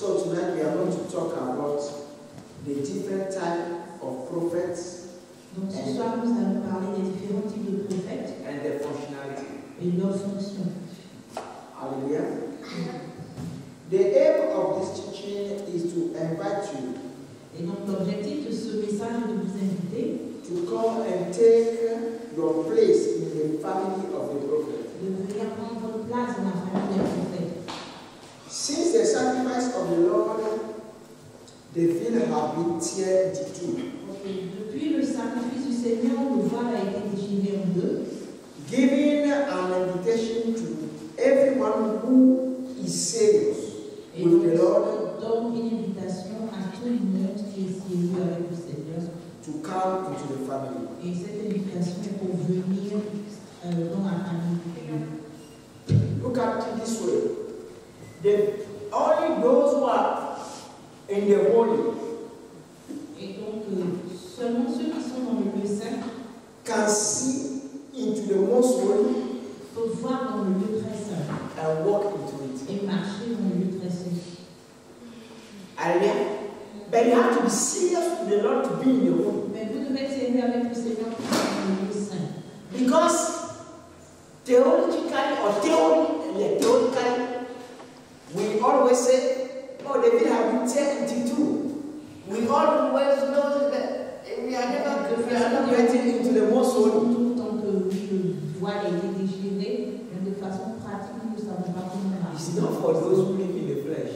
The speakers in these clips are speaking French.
So tonight we are going to talk about the different type of prophets. Donc ce soir, nous allons parler des différents types de prophètes And their functionality. et leur fonction. Hallelujah. The aim of this teaching is to invite you Et donc l'objectif de ce message est de vous inviter to come and take your place in the family of the prophet. de venir prendre votre place dans la famille des prophètes. Since the sacrifice of the Lord, the veil have been teared in two. Depuis le sacrifice du Seigneur, le voile a été déchiré en deux, Giving an invitation to everyone who is serious et with donc the Lord donne une invitation à tout le monde qui est sérieux avec le Seigneur. to come into the family. Et cette invitation est pour venir dans la famille. Look at it this way. Only those who are in the holy Et donc seulement ceux qui sont dans le lieu saint can see into the most holy peuvent voir dans le lieu très saint and walk into it. et marcher dans le lieu très saint. Hallelujah. But you have to be serious with the Lord to be in the holy. Mais vous devez être sérieux avec le Seigneur pour être dans le lieu saint. Because theoretically, we always say, oh, the veil have been teared into two. We always know that we are not getting into the most holy. Tout tant que le voile a été déchiré, mais de façon pratique, nous ne savons pas comment It's marcher. not for those who live in the flesh.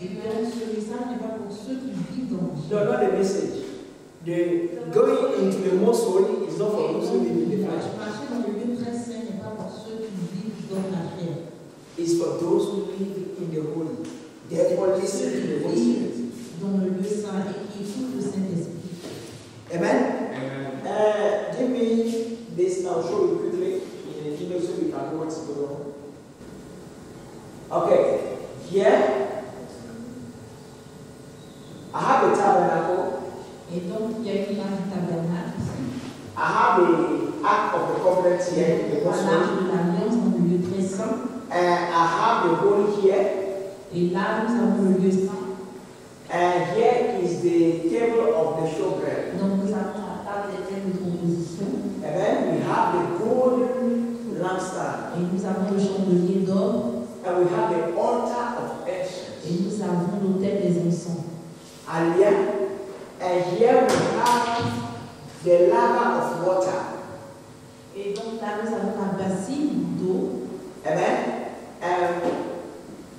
Et donc ce message n'est pas pour ceux qui vivent dans le No, not the message. The going into the most holy is not for those who live in the flesh. Marcher dans le lieu très saint n'est pas pour ceux qui vivent dans la chair. It's for those who live in the holy. Therefore, listen to the Holy Spirit. Dans le lieu saint et qui écoute le Saint-Esprit. Amen? Give me this now, show you quickly in an email so we can know what's going on. Okay, here I have a tabernacle. Et donc il y a une image du tabernacle ici. I have the Ark of the Covenant here in the most L'arche holy. de l'Alliance dans le lieu très saint. I have the holy here. Et là, nous avons le lieu saint. And here is the table of the showbread. Donc nous avons la table des thèmes de composition. And then we have the golden lampstand. Et nous avons le chandelier d'or. And we have the altar of incense. Et nous avons l'autel des encens. Hallelujah. And here we have the laver of water. Et donc là, nous avons la bassine d'eau. Amen.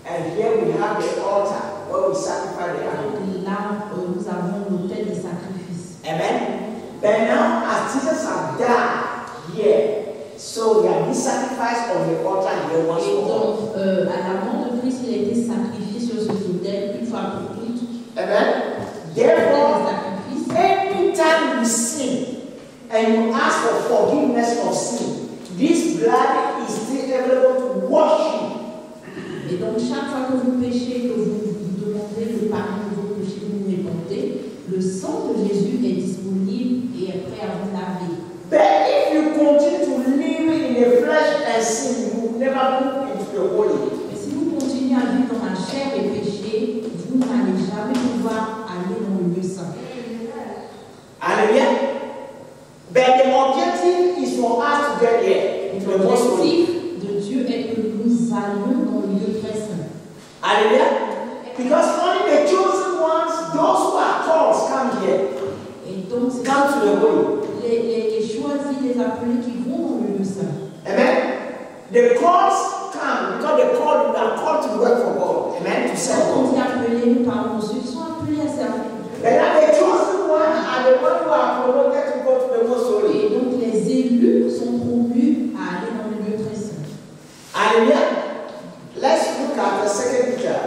And here we have the altar where we sacrifice the animal. Donc là, nous avons l'autel des sacrifices. Amen. But now, as Jesus has died here, so there is sacrifice on the altar here once Et for all. donc, à la mort de Christ, il a été sacrifié sur cet autel une fois pour toutes. Amen. L'autel Therefore, des sacrifices. anytime you sin and you ask for forgiveness of sin, this blood is still available to wash you. Et donc, chaque fois que vous péchez, que vous demandez le pardon de vos péchés, vous vous répandez, le sang de Jésus est disponible et est prêt à vous laver. But if you continue to live in the flesh and sin, you will never move into the holy. Mais si vous continuez à vivre dans la chair et péché, vous n'allez jamais pouvoir aller dans le lieu saint. Hallelujah. But the objective is for us to get here into the most holy. L'objectif de Dieu est que nous allions dans le lieu très saint. Hallelujah. Because only the chosen ones, those who are called, come here. Et donc, c'est Come to the holy. les choisis, les appelés qui vont dans le lieu saint. Amen. The calls come because they are called to work for God. Amen. To serve Quand on God. dit appelés, nous parlons de ceux qui sont appelés à servir. But now the chosen ones are the ones who are promoted to go to the most holy. Et donc les élus sont promus à aller dans le lieu très saint. Hallelujah. Let's look at the second Peter.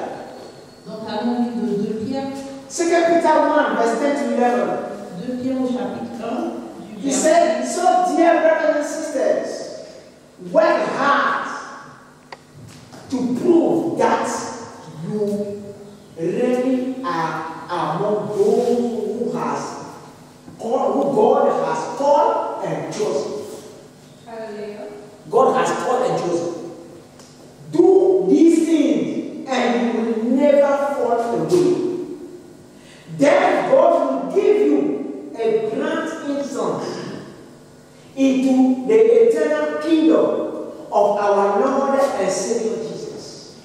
Donc allons lire de 2 Pierre, Second Peter 1, verse 10 to 11. 2 Pierre au chapitre 1. He said, so dear brothers and sisters, work hard to prove that you really are among those who God has called and chosen. Hallelujah. God has called and chosen. Do these things and you will never fall away. Savior Jesus.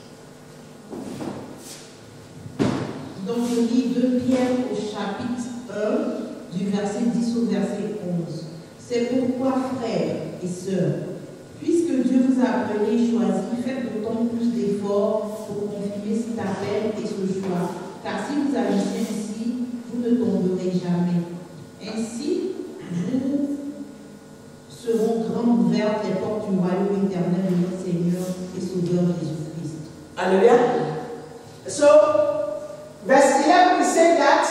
Donc je lis 2 Pierre au chapitre 1, du verset 10 au verset 11. C'est pourquoi, frères et sœurs, puisque Dieu vous a appelés et choisis, faites d'autant plus d'efforts pour confirmer cet appel et ce choix. Car si vous agissez ainsi, vous ne tomberez jamais. Ainsi, vous seront grandes ouvertes les portes du royaume éternel de notre Seigneur et Sauveur Jésus-Christ. Alléluia. So, verse 11 is saying that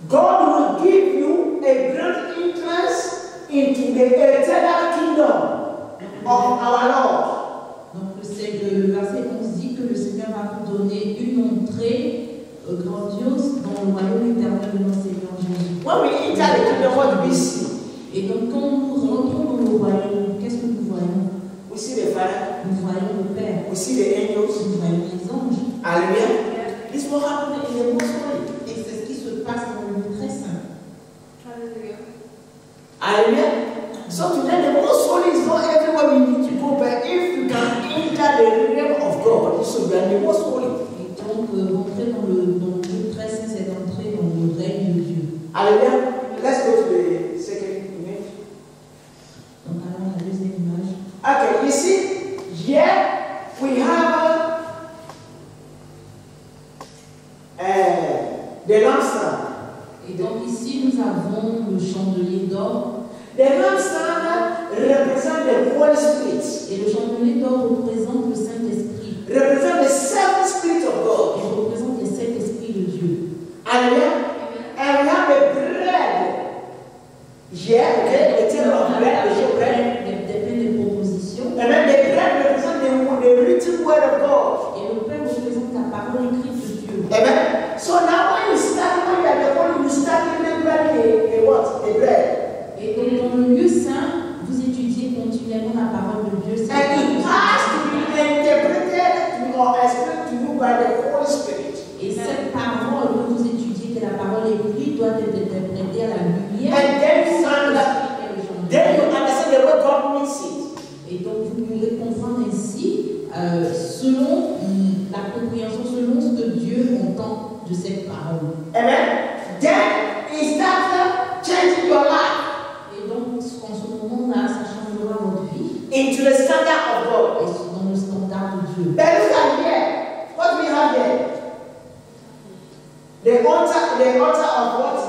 God will give you a great interest into the eternal kingdom of our Lord. Donc le verset 11 dit que le Seigneur va vous donner une entrée grandiose dans le royaume éternel de notre Seigneur Jésus. When we enter the kingdom, what do we see? Et donc quand nous rentrons dans le royaume, qu'est-ce que nous voyons? We see the Father. Nous voyons le Père. We see the angels. Nous voyons les anges. Hallelujah. This will happen in the most holy. Et c'est ce qui se passe dans le lieu très saint. Hallelujah. So today the most holy is not everywhere we need to go, but if you can enter the realm of God, you should be in the most holy. Et donc rentrer dans le lieu très saint, c'est entrer dans le règne de Dieu. Hallelujah. Let's go to the second image. Donc allons à la deuxième image. Okay, you see, here we have the lampstand. Et donc ici nous avons le chandelier d'or. The lampstand represents the Holy Spirit. Et le chandelier d'or représente le Saint-Esprit. Represent the seven spirits of God. Il représente les 7 esprits de Dieu. Hallelujah. And we have a bread. Here, okay, the table of bread, the showbread. Des pains de proposition. And then the bread represents the written word of God. Et le pain représente la parole écrite de Dieu. Amen. So now when you start, when you are the one, you start remembering a what? A bread. Et donc dans le lieu saint, vous étudiez continuellement la parole de Dieu. And it has to be interpreted or explained to you by the Holy Spirit. Et cette parole que vous étudiez, que la parole écrite, doit être interprétée à la lumière. And then you understand the way God means it. Et donc vous pouvez comprendre ainsi, selon la compréhension, selon ce que Dieu entend de cette parole. Amen. Then it starts changing your life. Et donc en ce moment-là, ça changera votre vie. Into the standard of God. Et dans le standard de Dieu. But look at here. What we have there? The altar of what?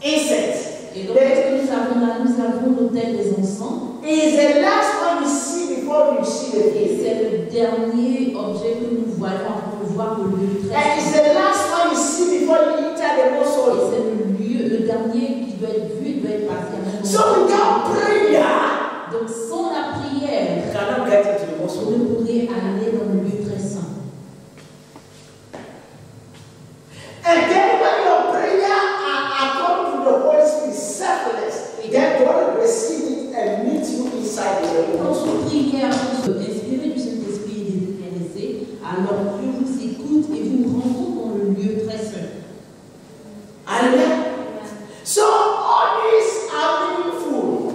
Incense. Et donc, ce que nous avons là, nous avons l'autel des encens. Is the last one you see before you see the Et face. c'est le dernier objet que nous voyons avant de voir le lieu très And it's saint. the last one you see before you enter the most Et holy. c'est le dernier qui doit être vu, doit être passé à même So without prayer, Donc sans la prière, you cannot get into the most vous holy. ne pourrez aller dans le lieu très saint. And then when your prayer are according to the Holy Spirit, selfless, then God will receive it and meet you inside the Quand most vos holy. prières sont inspirées du Saint-Esprit et désintéressées, alors Dieu vous écoute et vous rencontre dans le lieu très saint. Hallelujah. So all these are meaningful.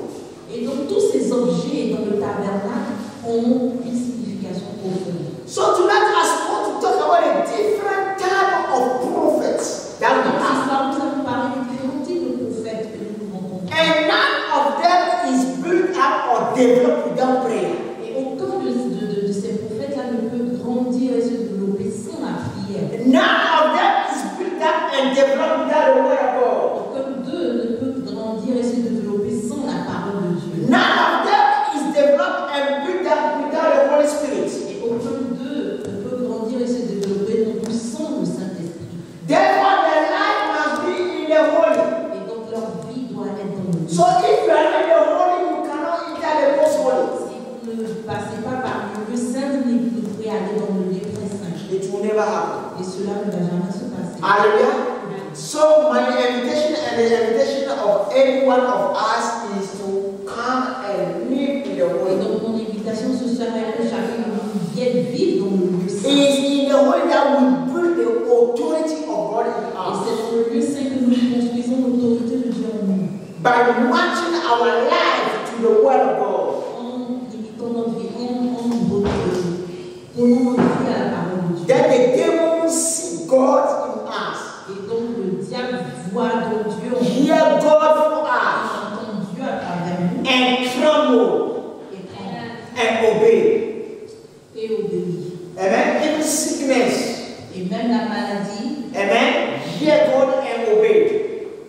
Et donc tous ces objets dans le tabernacle ont une signification profonde. So tonight I want to talk about a different type of prophets that we Donc ce have. soir, nous allons parler des différents types de prophètes que nous rencontrons. And none of them is built up or developed without prayer. Et aucun de ces prophètes-là ne peut grandir et se développer sans la prière. None of them is built up and developed without the word of God. Aucun d'eux ne peut grandir et se développer sans la parole de Dieu. None of them is developed and built up without the Holy Spirit. Et aucun d'eux ne peut grandir et se développer non plus sans le Saint-Esprit. Therefore, their life must be in the holy. Et donc leur vie doit être dans le So if you are not in the holy, you cannot enter the most holy. Si vous ne passez pas par le lieu saint, vous ne pourrez aller dans le lieu très saint. It will never happen. Et cela ne va jamais se passer. Hallelujah. So my invitation and the invitation of every one of us is to come and live in the Et holy. donc mon invitation ce soir est que chacun de nous vienne vivre dans le lieu It saint. is in the holy that we build the authority of God in Et us. c'est dans le lieu saint que nous construisons l'autorité de Dieu en nous. By matching our life to the word of God. En limitant notre vie, en sickness. Et même la maladie. Amen. Hear God and obey.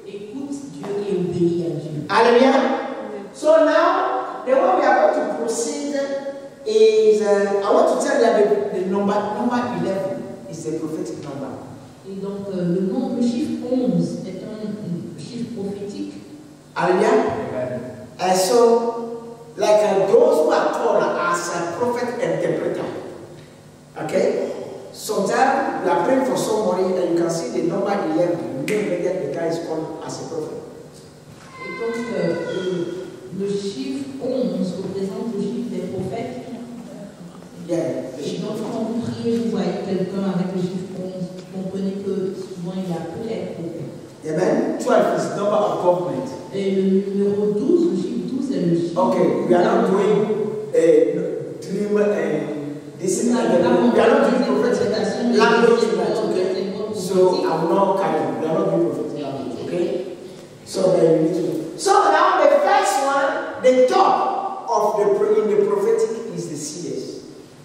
Écoute Dieu et obéis à Dieu. Hallelujah. So now, the way we are going to proceed is, I want to tell you the number 11 is the prophetic number. Et donc, le chiffre 11 est un chiffre prophétique. Hallelujah. And so, like those who are called as a prophet interpreter. Okay? Sometimes we are praying for somebody and you can see the number 11. You don't even get the guy is called as a prophet. Et donc, le chiffre 11 représente le chiffre des prophètes. Yeah. Et donc, quand vous priez, vous voyez quelqu'un avec le chiffre 11, vous comprenez que souvent il a pu être prophète. Amen. 12 is number of government. Et le numéro 12, le chiffre 12, c'est le chiffre. Okay, we are not doing dream and this is we are not doing prophetic language tonight, okay? So I will not carry you. We are not doing prophetic language, okay? So then we need to. So now the first one, the top of in the prophetic is the seers.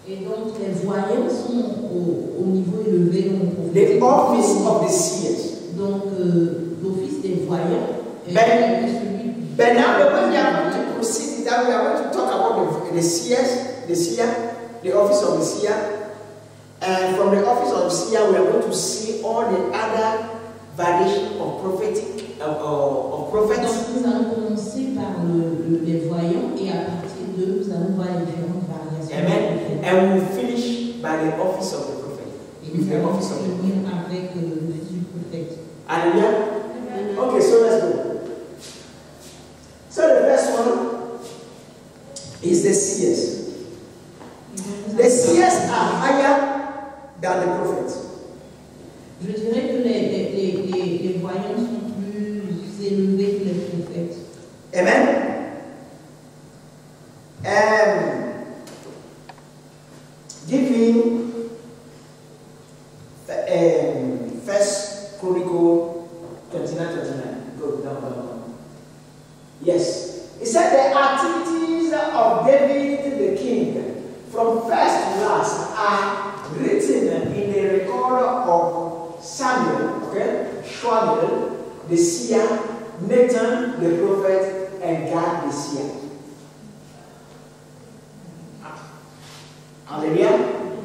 Et donc les voyants sont au niveau élevé dans le prophétique. The office of the seers. Donc l'office des voyants. But now the way we are going to proceed is that we are going to talk about the seers, the office of the seer. And from the office of the seer, we are going to see all the other variations of prophetic of prophets. Donc nous allons commencer par les voyants et à partir d'eux, nous allons voir les différentes variations. Amen. And we will finish by the office of the prophet. Et nous allons finir avec l'office du prophète. Hallelujah. Okay, so let's go. So the first one is the seers. The seers are higher than the prophets. Je dirais que les voyants sont plus élevés que les prophètes. Amen. Giving First Chronicle 29:29. Go down. Yes. It said the activities of David the king from first to last are written in the record of Samuel, Samuel, the seer, Nathan the prophet, and Gad the seer. Alléluia.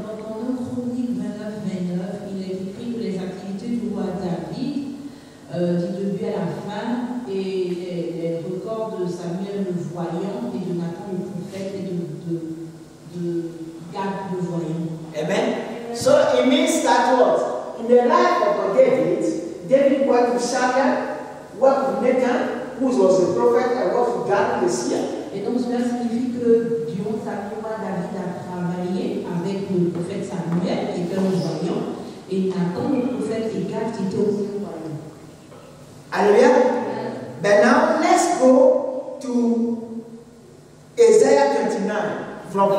Donc en 1 Chronique 29-29, il est écrit que les activités du roi David, du début à la fin, et les records de Samuel le voyant et de Nathan le prophète et de Gad le voyant. Amen. So it means that what? In the life of David worked with Samuel, worked with Nathan, who was a prophet, and worked with Gad the seer. Et donc cela signifie que durant sa vie, David a travaillé avec le prophète Samuel, qui était un voyant, et Nathan le prophète et Gad qui était aussi un voyant. Hallelujah. But now let's go to Isaiah 29 from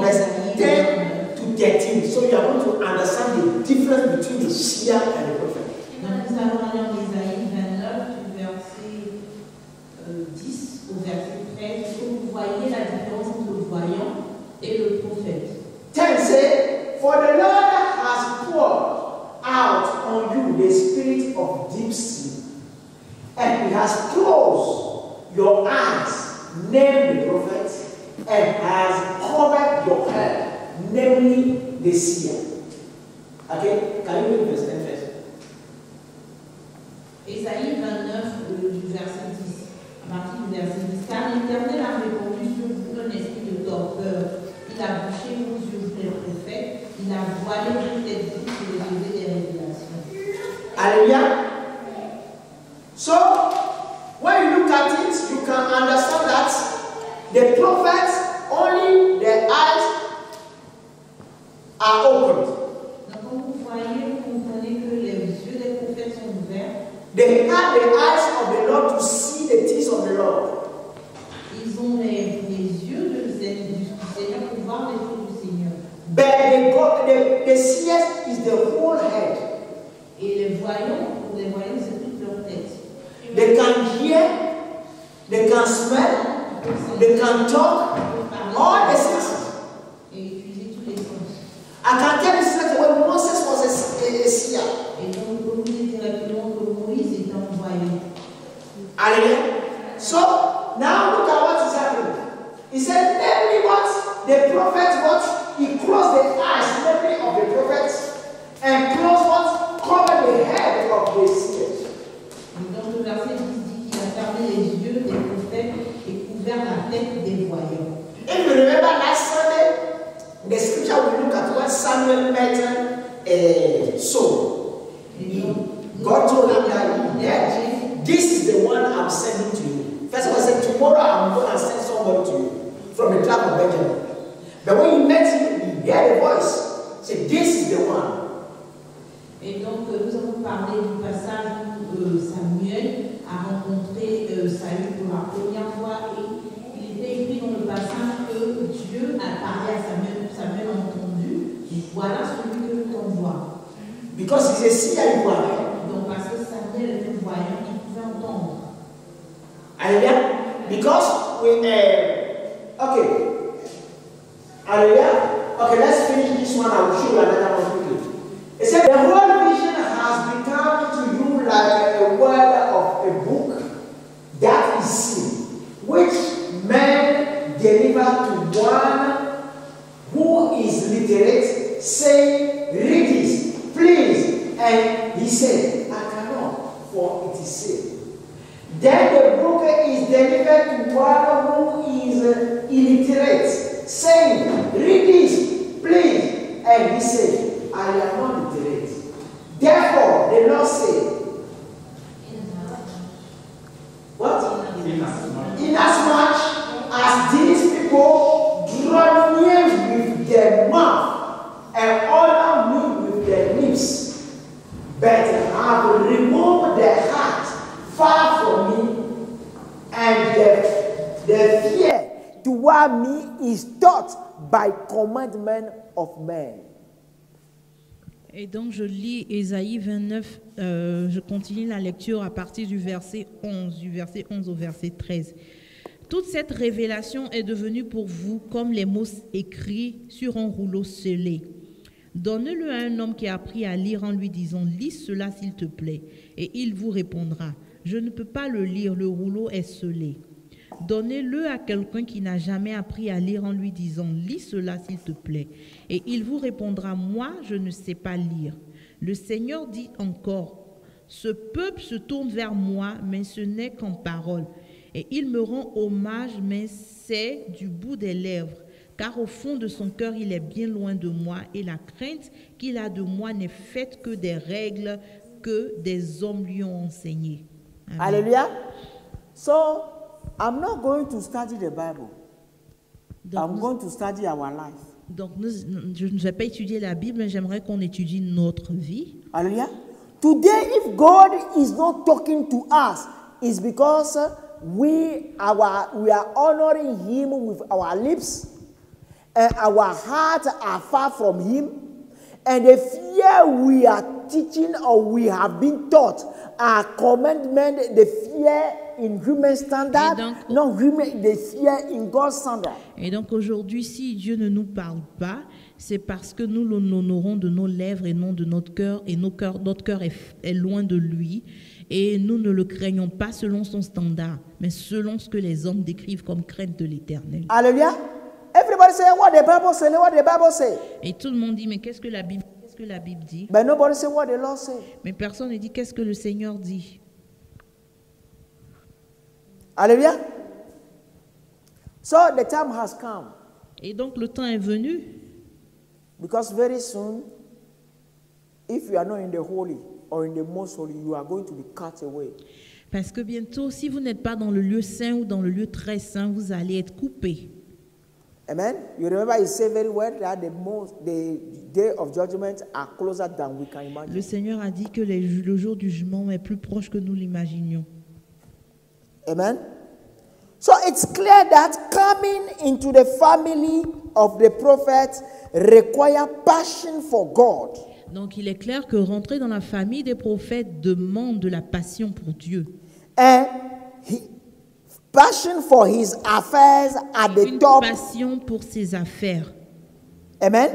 verse 10 to 13. So you are going to understand the difference between the seer and the prophet. Donc nous allons aller en Isaïe 29 du verset 10 au verset 13 pour que vous voyez la différence entre le voyant et le prophète. 10 say, for the Lord has poured out on you the spirit of deep sleep, and he has closed your eyes, named the prophet, and has covered your head, namely the seer. Okay, can you read verse 10 first? Isaïe 29 du verset 10, à partir du verset 10. Car l'Éternel a répandu sur vous un esprit de torpeur. Il a bouché vos yeux, les prophètes. Il a voilé vos têtes pour les lever des révélations. Hallelujah. So, when you look at it, you can understand that the prophets, only their eyes are opened. Donc, quand vous voyez, vous comprenez que les yeux des prophètes sont ouverts. They have the eyes of the Lord to see the things of the Lord. Ils ont les yeux du Seigneur pour voir les choses du Seigneur. But the seers is the whole head. Et les voyants, pour les voyants, c'est toute leur tête. They can hear, they can smell, they can talk, all the senses. Et utiliser tous les sens. I can tell you straight away Hallelujah. So now look at what is happening. He said, namely what? The prophet what? He closed the eyes, namely of the prophets, and closed what? Covered the head of the seers. Donc le verset 10 dit qu'il a fermé les yeux des prophètes et couvert la tête des voyants. If you remember last Sunday, the scripture we look at when Samuel met Saul. God told him that this is the one I'm sending to you. First of all, I said, tomorrow I'm going to send somebody to you from the tribe of Benjamin. But when he met him, he heard a voice. He said, this is the one. Et donc nous avons parlé du passage où Samuel a rencontré Saül pour la première fois et il était écrit dans le passage que Dieu a parlé à Samuel, Samuel a entendu, et voilà celui que je t'envoie. Because he's a seer, you are. Donc parce que Samuel était voyant, il pouvait entendre. Hallelujah. Because we okay. Hallelujah. Okay, let's finish this one. I will show you another one quickly. It said the whole vision has become to you like a word of a book that is seen, which men deliver to one who is literate, saying, read this, please. And he said, I cannot, for it is said. Then the book is delivered to one who is illiterate, saying, read this, please. And he said, I am not literate. Therefore, the Lord said, what? Inasmuch as these people draw near with their mouth and honor me with their lips, but have removed their heart far from me, and the fear toward me is taught by commandment of men. Et donc je lis Ésaïe 29, je continue la lecture à partir du verset 11 au verset 13. Toute cette révélation est devenue pour vous comme les mots écrits sur un rouleau scellé. Donnez-le à un homme qui a appris à lire en lui disant « Lis cela s'il te plaît » et il vous répondra « Je ne peux pas le lire, le rouleau est scellé. » Donnez-le à quelqu'un qui n'a jamais appris à lire en lui disant « Lis cela s'il te plaît » et il vous répondra « Moi, je ne sais pas lire. » Le Seigneur dit encore « Ce peuple se tourne vers moi, mais ce n'est qu'en parole. Et il me rend hommage, mais c'est du bout des lèvres. Car au fond de son cœur, il est bien loin de moi et la crainte qu'il a de moi n'est faite que des règles que des hommes lui ont enseignées. » Alléluia. So, I'm not going to study the Bible. I'm going to study our life. Donc, je ne vais pas étudier la Bible, mais j'aimerais qu'on étudie notre vie. Hallelujah. Today, if God is not talking to us, it's because we are honoring Him with our lips, and our hearts are far from Him, and the fear we are teaching or we have been taught are commandment, the fear in human standard, not human, the fear in God's standard. Et donc aujourd'hui, si Dieu ne nous parle pas, c'est parce que nous l'honorons de nos lèvres et non de notre cœur, et notre cœur est loin de lui, et nous ne le craignons pas selon son standard, mais selon ce que les hommes décrivent comme crainte de l'Éternel. Alléluia. Everybody say what the Bible say, what the Bible say. Et tout le monde dit, mais qu'est-ce que la Bible dit? But nobody say what the Lord say. Mais personne ne dit qu'est-ce que le Seigneur dit. Alléluia. So the time has come. Et donc le temps est venu. Because very soon, if you are not in the holy or in the most holy, you are going to be cut away. Parce que bientôt, si vous n'êtes pas dans le lieu saint ou dans le lieu très saint, vous allez être coupé. Amen. You remember he said very well that the day of judgment are closer than we can imagine. Le Seigneur a dit que le jour du jugement est plus proche que nous l'imaginions. Amen. So it's clear that coming into the family of the prophet require passion for God. Donc il est clair que rentrer dans la famille des prophètes demande de la passion pour Dieu. And passion for his affairs at the top. Une passion pour ses affaires. Amen.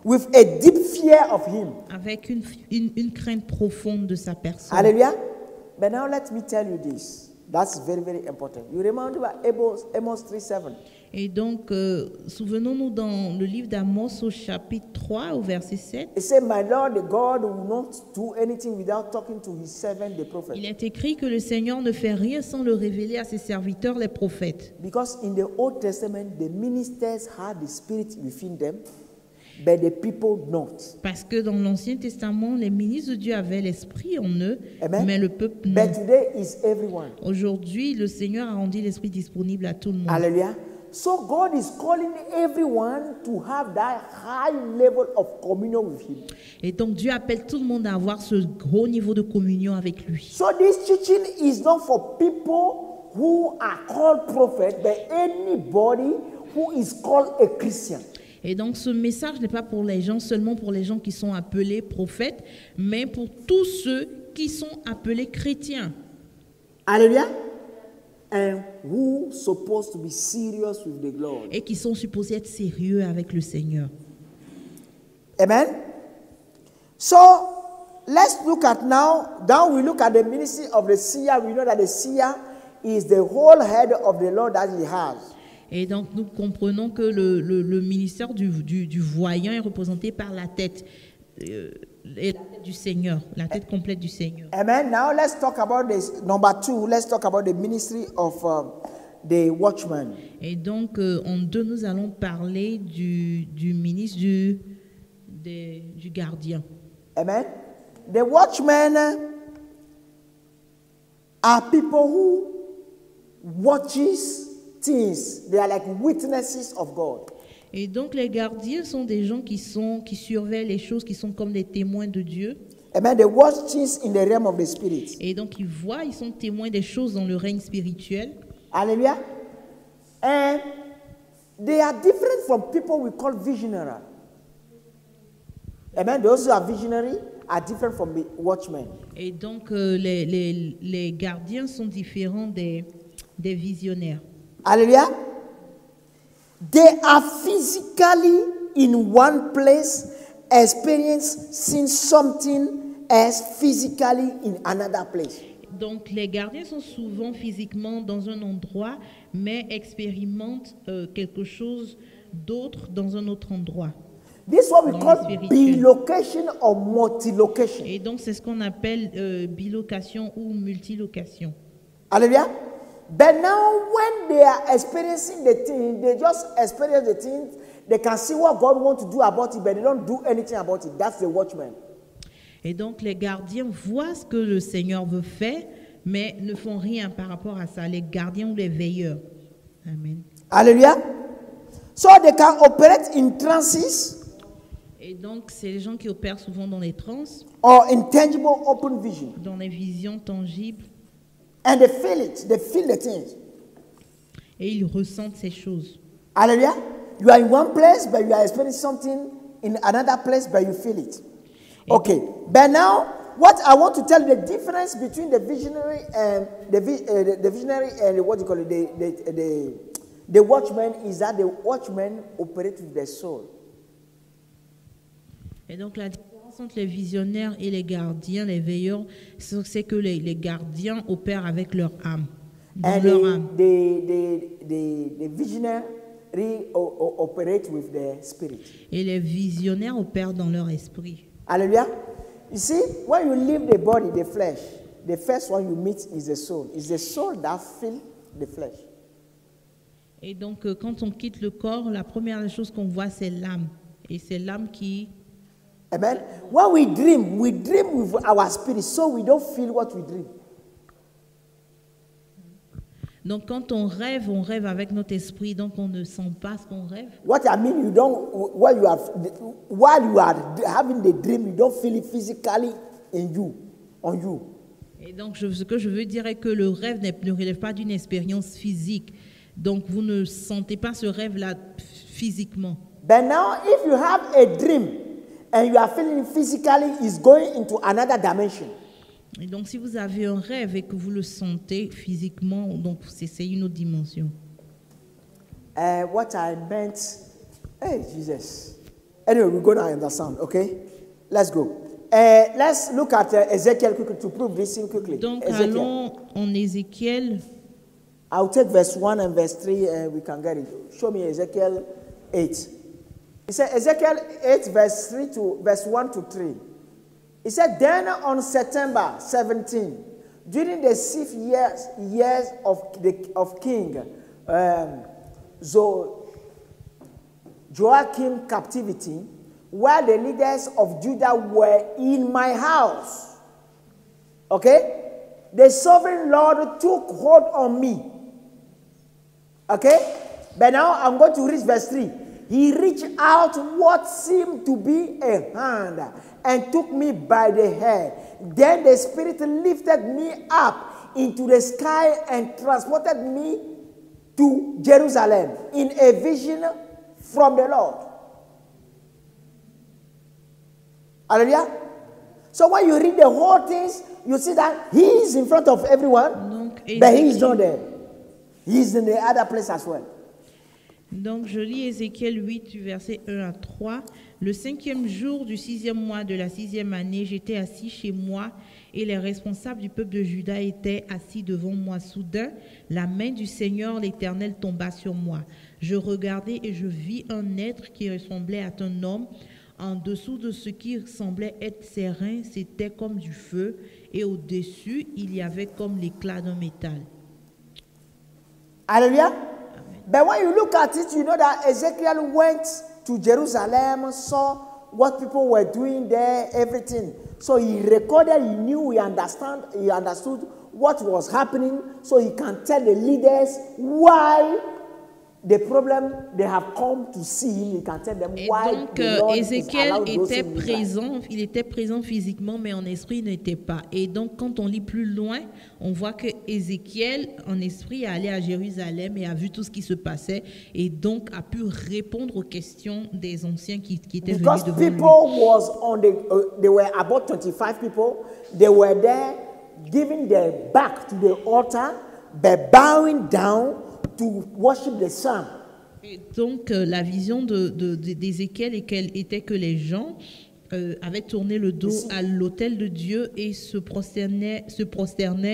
With a deep fear of him. Avec une crainte profonde de sa personne. Hallelujah. But now let me tell you this. That's very, very important. You remember Amos 3:7. Et donc, souvenons-nous dans le livre d'Amos au chapitre 3, au verset 7. It said, "My Lord, the God will not do anything without talking to his servant, the prophet." Il est écrit que le Seigneur ne fait rien sans le révéler à ses serviteurs, les prophètes. Because in the Old Testament, the ministers had the Spirit within them, but the people not. Parce que dans l'Ancien Testament, les ministres de Dieu avaient l'esprit en eux, Amen. mais le peuple non. But today is everyone. Aujourd'hui, le Seigneur a rendu l'esprit disponible à tout le monde. Hallelujah. So God is calling everyone to have that high level of communion with him. Et donc Dieu appelle tout le monde à avoir ce gros niveau de communion avec lui. So this teaching is not for people who are called prophets, but anybody who is called a Christian. Et donc ce message n'est pas pour les gens, seulement pour les gens qui sont appelés prophètes, mais pour tous ceux qui sont appelés chrétiens. Hallelujah. And who supposed to be serious with the Lord. Et qui sont supposés être sérieux avec le Seigneur. Amen. So let's look at now we look at the ministry of the seer. We know that the seer is the whole head of the Lord that he has. Et donc nous comprenons que le ministère du voyant est représenté par la tête. Et la tête du Seigneur, la tête complète du Seigneur. Amen. Now let's talk about this. Number 2, let's talk about the ministry of the watchman. Et donc en 2, nous allons parler du ministre du gardien. Amen. The watchmen are people who watches things. They are like witnesses of God. Et donc les gardiens sont des gens qui surveillent les choses, qui sont comme des témoins de Dieu. Amen. They watch things in the realm of the spirit. Et donc ils voient, ils sont témoins des choses dans le règne spirituel. Hallelujah. And they are different from people we call visionary. Amen. Those who are visionary are different from the watchmen. Et donc les gardiens sont différents des visionnaires. Hallelujah. They are physically in one place, experiencing something else physically in another place. Donc les gardiens sont souvent physiquement dans un endroit, mais expérimentent quelque chose d'autre dans un autre endroit. This is what we Dans call le spirituel. bilocation or multilocation. Et donc c'est ce qu'on appelle bilocation ou multilocation. Hallelujah. But now when they are experiencing the thing, they just experience the thing, they can see what God wants to do about it, but they don't do anything about it. That's the watchman. Et donc les gardiens voient ce que le Seigneur veut faire, mais ne font rien par rapport à ça. Les gardiens ou les veilleurs. Amen. Hallelujah. So they can operate in trances. Et donc c'est les gens qui opèrent souvent dans les trans, Or intangible open vision. dans les visions tangibles, And they feel it. They feel the things. et ils ressentent ces choses. Hallelujah. You are in one place, but you are experiencing something in another place, but you feel it. Okay. But now, what I want to tell you, the difference between the visionary and the visionary and what you call it, the watchman is that the watchman operates with their soul. Et donc la différence entre les visionnaires et les gardiens, les veilleurs, c'est que les gardiens opèrent avec leur âme. Dans And leur âme. the visionary operate with their spirit. Et les visionnaires opèrent dans leur esprit. Hallelujah. You see, when you leave the body, the flesh, the first one you meet is the soul. It's the soul that fills the flesh. Et donc quand on quitte le corps, la première chose qu'on voit, c'est l'âme. Et c'est l'âme qui... Amen. When we dream with our spirit, so we don't feel what we dream. Donc quand on rêve avec notre esprit, donc on ne sent pas ce qu'on rêve. What I mean, you don't while you are having the dream, you don't feel it physically in you, on you. Et donc ce que je veux dire est que le rêve ne relève pas d'une expérience physique. Donc vous ne sentez pas ce rêve-là physiquement. But now, if you have a dream and you are feeling it physically, it's going into another dimension. Et donc si vous avez un rêve et que vous le sentez physiquement, donc c'est une autre dimension. What I meant, hey Jesus. Anyway, we're going to understand, okay? Let's go. Let's look at Ezekiel quickly to prove this quickly. Donc Ezekiel. allons en Ézéchiel. I'll take verse 1 and verse 3 and we can get it. Show me Ezekiel 8. It said Ezekiel 8 verse 1 to 3. It said, then on September 17, during the 6 years of King Joachim captivity, while the leaders of Judah were in my house, okay, the sovereign Lord took hold on me. Okay, but now I'm going to read verse 3. He reached out what seemed to be a hand and took me by the hair. Then the Spirit lifted me up into the sky and transported me to Jerusalem in a vision from the Lord. Hallelujah. So when you read the whole things, you see that he is in front of everyone, but he is not there. He is in the other place as well. Donc, je lis Ézéchiel 8, du verset 1 à 3. Le 5e jour du 6e mois de la 6e année, j'étais assis chez moi et les responsables du peuple de Juda étaient assis devant moi. Soudain, la main du Seigneur l'Éternel tomba sur moi. Je regardai et je vis un être qui ressemblait à un homme. En dessous de ce qui semblait être ses reins, c'était comme du feu et au-dessus, il y avait comme l'éclat d'un métal. Hallelujah. But when you look at it, you know that Ezekiel went to Jerusalem, saw what people were doing there, everything. So he recorded, he knew, he understood what was happening, so he can tell the leaders why the problem they have come to see him. He can tell them why. Et donc, Ézéchiel était présent, il était présent physiquement, mais en esprit, il n'était pas. Et donc, quand on lit plus loin, on voit que Ézéchiel, en esprit, est allé à Jérusalem et a vu tout ce qui se passait, et donc a pu répondre aux questions des anciens qui étaient venus devant lui. There were about 25 people. They were there, giving their back to the altar, but bowing down to worship the sun. Et donc, la vision d'Ézéchiel était que les gens avaient tourné le dos à l'autel de Dieu et se prosternaient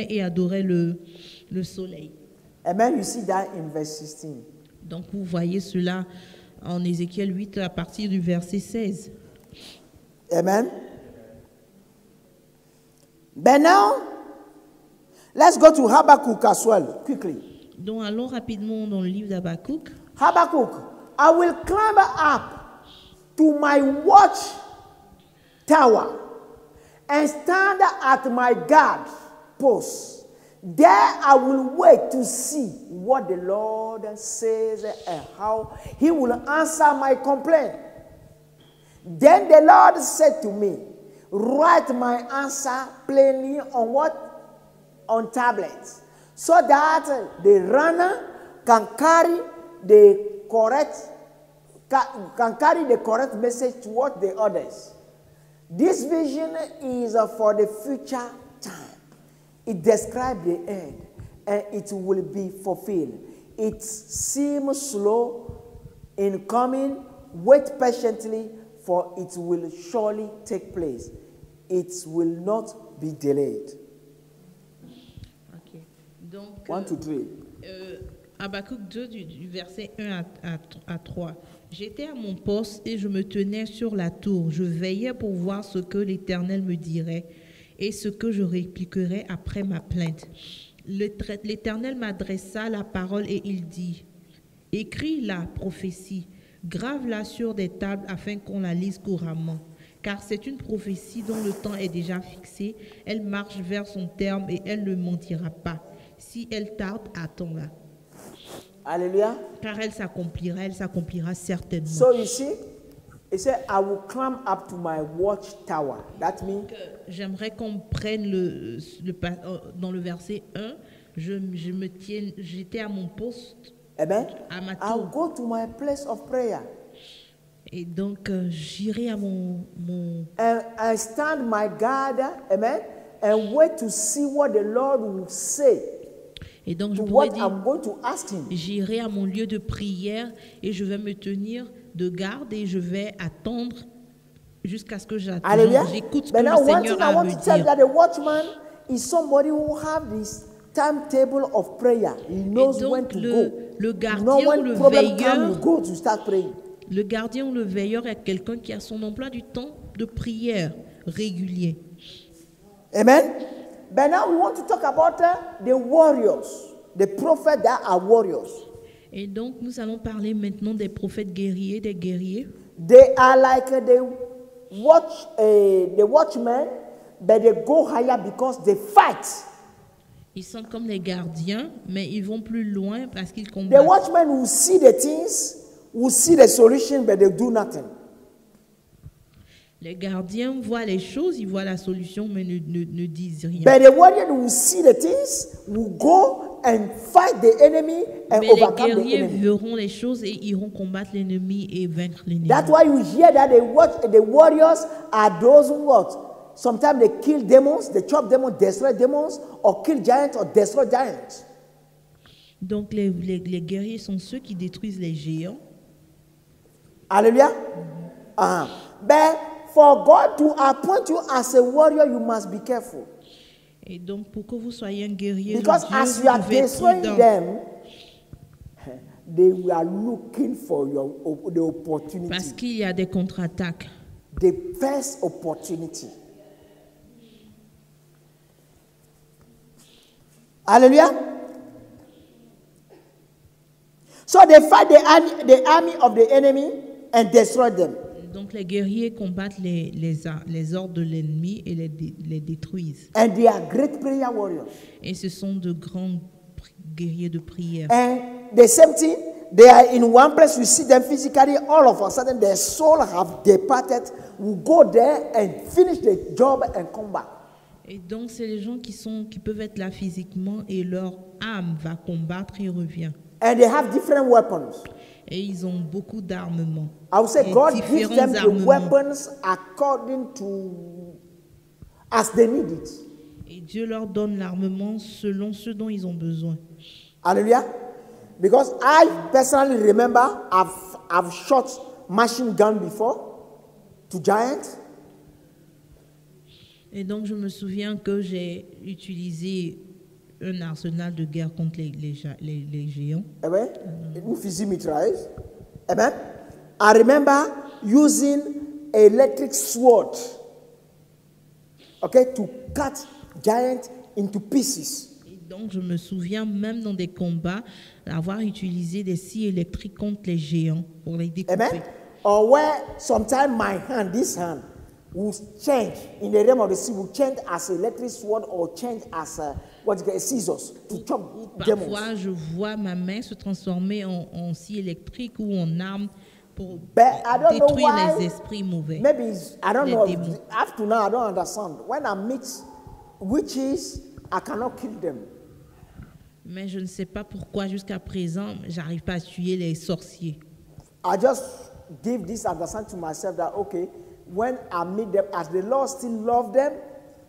et adoraient le soleil. Amen. You see that in verse 16. Donc, vous voyez cela en Ézéchiel 8 à partir du verset 16. Amen. But now, let's go to Habakkuk as well, quickly. Donc, allons rapidement dans le livre d'Habakkuk. Habakkuk, I will climb up to my watch tower and stand at my guard post. There I will wait to see what the Lord says and how he will answer my complaint. Then the Lord said to me, write my answer plainly on what? On tablets, so that the runner can carry the correct message towards the others. This vision is for the future time. It describes the end, and it will be fulfilled. It seems slow in coming. Wait patiently, for it will surely take place. It will not be delayed. Okay. Donc, 1 to 3. Habakkuk 2 du verset 1 à 3. J'étais à mon poste et je me tenais sur la tour. Je veillais pour voir ce que l'Éternel me dirait et ce que je répliquerais après ma plainte. L'Éternel m'adressa la parole et il dit, écris la prophétie, grave-la sur des tables afin qu'on la lise couramment. Car c'est une prophétie dont le temps est déjà fixé. Elle marche vers son terme et elle ne mentira pas. Si elle tarde, attends-la. Alléluia. Car elle s'accomplira certainement. So you see, it said, I will climb up to my watchtower. That means. J'aimerais qu'on prenne dans le verset 1, j'étais à mon poste. Amen. À ma I'll tour. go to my place of prayer. Et donc j'irai à mon And I stand my guard, amen, and wait to see what the Lord will say. Et donc je To pourrais what dire, I'm going to ask him. j'irai à mon lieu de prière et je vais me tenir de garde et je vais attendre jusqu'à ce que j'attends. Hallelujah. J'écoute ce que But now, le one Seigneur thing I a à want me to tell you dire. that a watchman is somebody who have this timetable of prayer. He Et knows when donc, to le go. You gardien know ou when le problem come, you veilleur, go to start praying. le gardien ou le veilleur est quelqu'un qui a son emploi du temps de prière régulier. Amen. But now we want to talk about the warriors, the prophets that are warriors. Et donc, nous allons parler maintenant des prophètes guerriers, des guerriers. They are like the watchmen, but they go higher because they fight. Ils sont comme les gardiens, mais ils vont plus loin parce qu'ils The combattent. watchmen will see the things, will see the solution, but they do nothing. Les gardiens voient les choses, ils voient la solution, mais ne disent rien. But the warrior will see the things, will go and fight the enemy and Mais les overcome the guerriers enemy. verront les choses et iront combattre l'ennemi et vaincre l'ennemi. That's why you hear that the warriors are those who what? Sometimes they kill demons, they chop demons, destroy demons, or kill giants or destroy giants. Donc les guerriers sont ceux qui détruisent les géants. Hallelujah. But for God to appoint you as a warrior, you must be careful. Et donc pour que vous soyez un guerrier de Because Dieu, as vous you are devez être destroying prudent. them, they are looking for the opportunity, Parce qu'il y a des contre-attaques. the first opportunity. Hallelujah. So they fight the army of the enemy and destroy them. Donc les guerriers combattent les ordres de l'ennemi et les détruisent. And they are great prayer warriors. Et ce sont de grands guerriers de prière. And the same thing, they are in one place, you see them physically, all of a sudden their soul have departed, will go there and finish the job and come back. Et donc c'est les gens qui peuvent être là physiquement et leur âme va combattre et revient. And they have different weapons. Et ils ont beaucoup d'armements. I would say Et God gives différents them the armements. weapons according to, as they need it. Et Dieu leur donne l'armement selon ce dont ils ont besoin. Hallelujah. Because I personally remember I've shot machine gun before to giants. Et donc je me souviens que j'ai utilisé un arsenal de guerre contre les géants. Amen. Fusil mitrailleuse. Amen. I remember using electric sword, okay, to cut giants into pieces. Et donc je me souviens même dans des combats d'avoir utilisé des scies électriques contre les géants pour les découper. Amen. Or where sometimes my hand, this hand, will change in the realm of the sea, will change as an electric sword or change as a scissors to chop demons. Parfois, je vois ma main se transformer en scie électrique ou en arme pour But I don't know détruire why. les esprits mauvais. Maybe I don't Les know. démons. Up to now, I don't understand. When I meet witches, I cannot kill them. Mais je ne sais pas pourquoi jusqu'à présent, j'arrive pas à tuer les sorciers. I just give this understanding to myself that okay, when I meet them, as the Lord still loves them,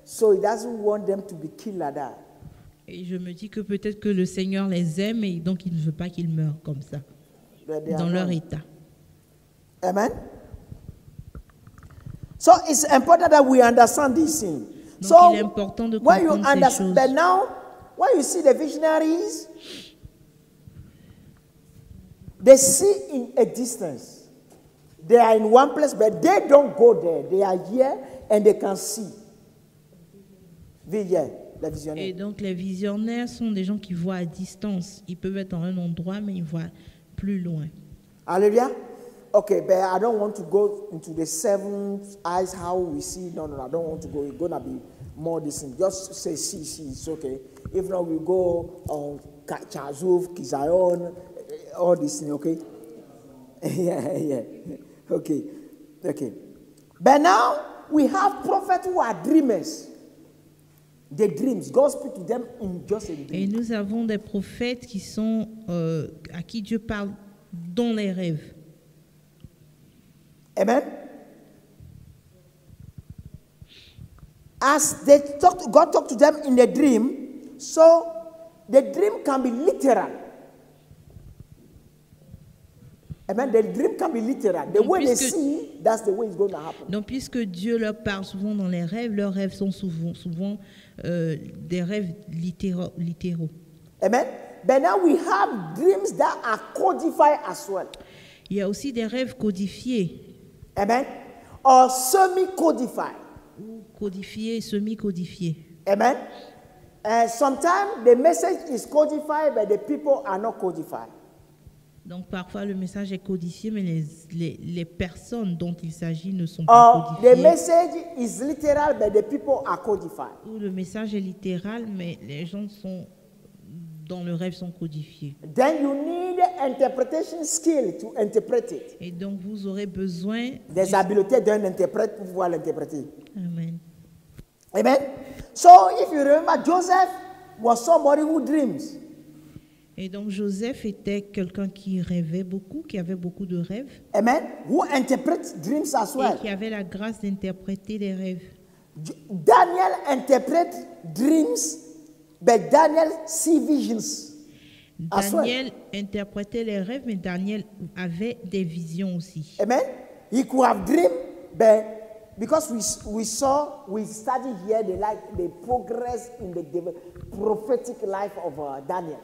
so He doesn't want them to be killed like that. Et je me dis que peut-être que le Seigneur les aime et donc il ne veut pas qu'ils meurent comme ça, But they are dans leur not. état. Amen. So it's important that we understand these things. Donc So il est important de when you comprendre ces understand, choses. but now when you see the visionaries, they see in a distance. They are in one place, but they don't go there. They are here and they can see. Les Et visionnaires. donc les visionnaires sont des gens qui voient à distance. Ils peuvent être en un endroit, mais ils voient plus loin. Hallelujah. Okay, but I don't want to go into the seven eyes, how we see. No, I don't want to go. It's going to be more distant. Just say, see, it's okay. If not, we go on Chazuf, Kizayon, all these things, okay? yeah. Okay. But now, we have prophets who are dreamers. The dreams, God speaks to them in just a Et dream. nous avons des prophètes qui sont à qui Dieu parle dans les rêves. Amen. As they God talked to them in a dream, so the dream can be literal. Amen. The dream can be literal. The Donc, way they puisque- see, that's the way it's going to happen. Donc, puisque Dieu leur parle souvent dans les rêves, leurs rêves sont souvent des rêves littéraux. Amen. But now we have dreams that are codified as well. Il y a aussi des rêves codifiés, Amen. Or semi-codified. ou codifiés, semi-codifiés. Amen. Sometimes the message is codified, but the people are not codified. Donc, parfois, le message est codifié, mais les personnes dont il s'agit ne sont Or pas the codifiées. message is literal, but the people are codified. Ou le message est littéral, mais les gens sont dans le rêve sont codifiés. Then you need interpretation skill to interpret it. Et donc, vous aurez besoin... Des habiletés d'un interprète pour pouvoir l'interpréter. Amen. Amen. So if you remember, Joseph was somebody who dreams. Et donc, Joseph était quelqu'un qui rêvait beaucoup, qui avait beaucoup de rêves, Amen. Who interprets dreams as et well. qui avait la grâce d'interpréter les rêves. Daniel interprets dreams, but Daniel see visions as well. Daniel interprétait les rêves, mais Daniel avait des visions aussi. Amen. He could have dreamed, but because we study here the progress in the prophetic life of Daniel.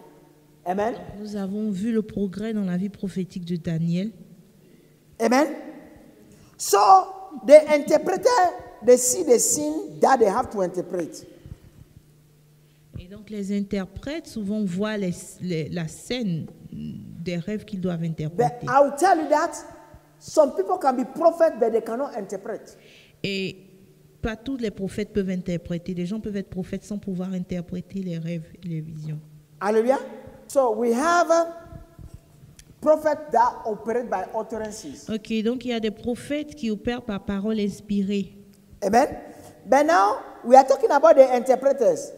Amen. Nous avons vu le progrès dans la vie prophétique de Daniel. Amen. So they interpreted, they see the scene that they have to interpret. Et donc, les interprètes souvent voient la scène des rêves qu'ils doivent But interpréter. I'll tell you that some people can be prophets, but they cannot interpret. Et pas tous les prophètes peuvent interpréter. Les gens peuvent être prophètes sans pouvoir interpréter les rêves et les visions. Hallelujah. So we have prophets that operate by utterances. Ok, donc il y a des prophètes qui opèrent par parole inspirée. Amen. But now we are talking about the interpreters.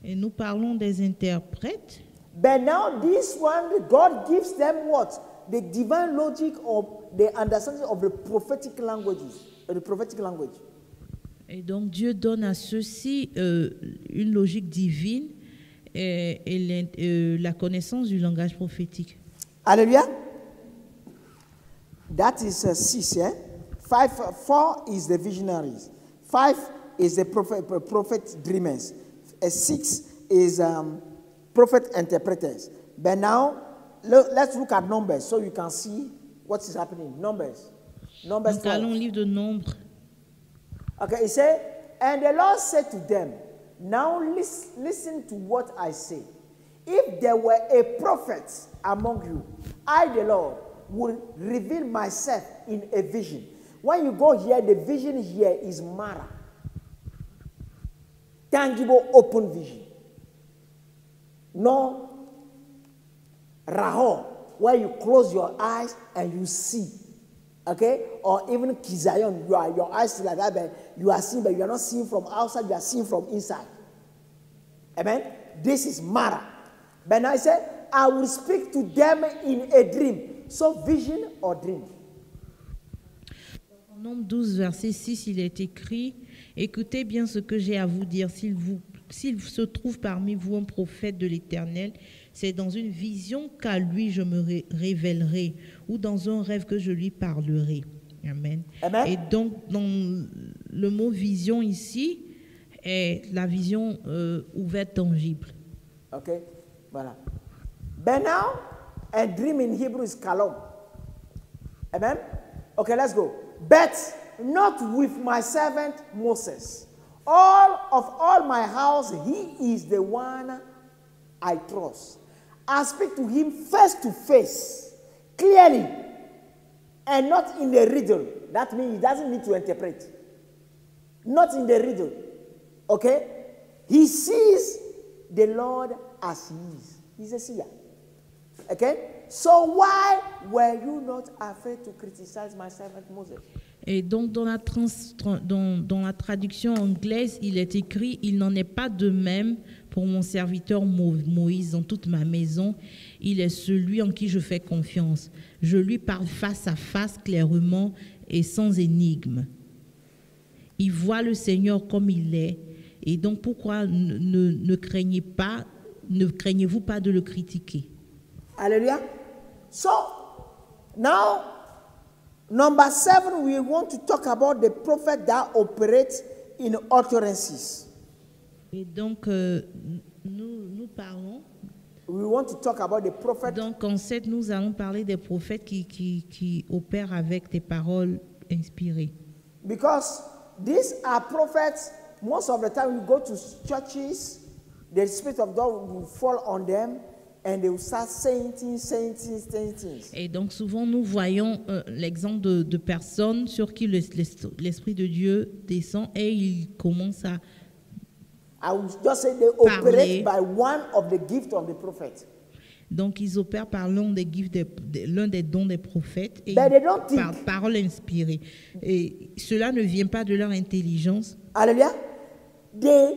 Et nous parlons des interprètes. But now this one, God gives them what? The divine logic of the understanding of the prophetic languages, the prophetic language. Et donc Dieu donne à ceux-ci une logique divine et la connaissance du langage prophétique. Hallelujah. That is 6, yeah? 4 is the visionaries. 5 is the prophet dreamers. 6 is prophet interpreters. But now, let's look at Numbers so you can see what is happening. Numbers Donc 12. allons au livre de Nombres. Okay, it said, and the Lord said to them, now listen to what I say. If there were a prophet among you, I, the Lord, will reveal myself in a vision. When you go here, the vision here is Mara. Tangible, open vision. No Raho, where you close your eyes and you see. Okay? Or even Kizayon, your eyes like that, but you are seeing, but you are not seeing from outside, you are seeing from inside. Amen? This is Mara. But now I said, I will speak to them in a dream. So vision or dream. En Nombre 12, verset 6, il est écrit « Écoutez bien ce que j'ai à vous dire. S'il se trouve parmi vous un prophète de l'Éternel, c'est dans une vision qu'à lui je me révélerai, ou dans un rêve que je lui parlerai. » Amen. Amen. Et donc, dans le mot vision ici, est la vision ouverte, tangible. Okay? Voilà. But now, a dream in Hebrew is kalom. Amen? Okay, let's go. But not with my servant Moses. All my house, he is the one I trust. I speak to him face to face, clearly, and not in the riddle. That means he doesn't need to interpret. Not in the riddle. Okay? He sees the Lord as he is. He's a seer. Okay? So why were you not afraid to criticize my servant Moses? Et donc, dans la traduction anglaise, il est écrit « Il n'en est pas de même pour mon serviteur Moïse dans toute ma maison. Il est celui en qui je fais confiance. Je lui parle face à face, clairement et sans énigme. Il voit le Seigneur comme il est. Et donc, pourquoi ne craignez-vous pas de le critiquer ?» Alléluia. So, Now, number 7, we want to talk about the prophet that operates in utterances. Et donc, nous parlons. We want to talk about the prophet. Donc, en 7, nous allons parler des prophètes qui opèrent avec des paroles inspirées. Because these are prophets, most of the time you go to churches, the Spirit of God will fall on them and they will start saying things. Et donc, souvent, nous voyons l'exemple de personnes sur qui l'Esprit de Dieu descend et il commence à I will just say they operate by one of the gifts of the prophet. Donc, ils opèrent par l'un des dons des prophètes et par parole inspirée. Et cela ne vient pas de leur intelligence. Alléluia. They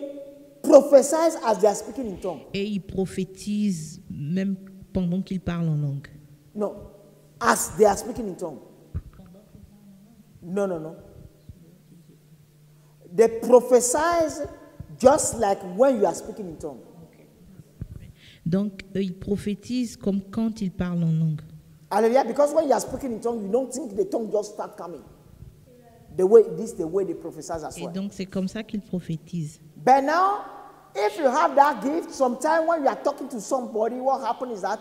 prophesy as they are speaking in tongues. Et ils prophétisent même pendant qu'ils parlent en langue. No, as they are speaking in tongues. No. They prophesy just like when you are speaking in tongues. Donc, ils prophétisent comme quand ils parlent en langue. Hallelujah. Because when you are speaking in tongues, you don't think the tongue just start coming. The way they prophesy as well. Et donc, c'est comme ça qu'ils prophétisent. But now, if you have that gift, sometimes when you are talking to somebody, what happens is that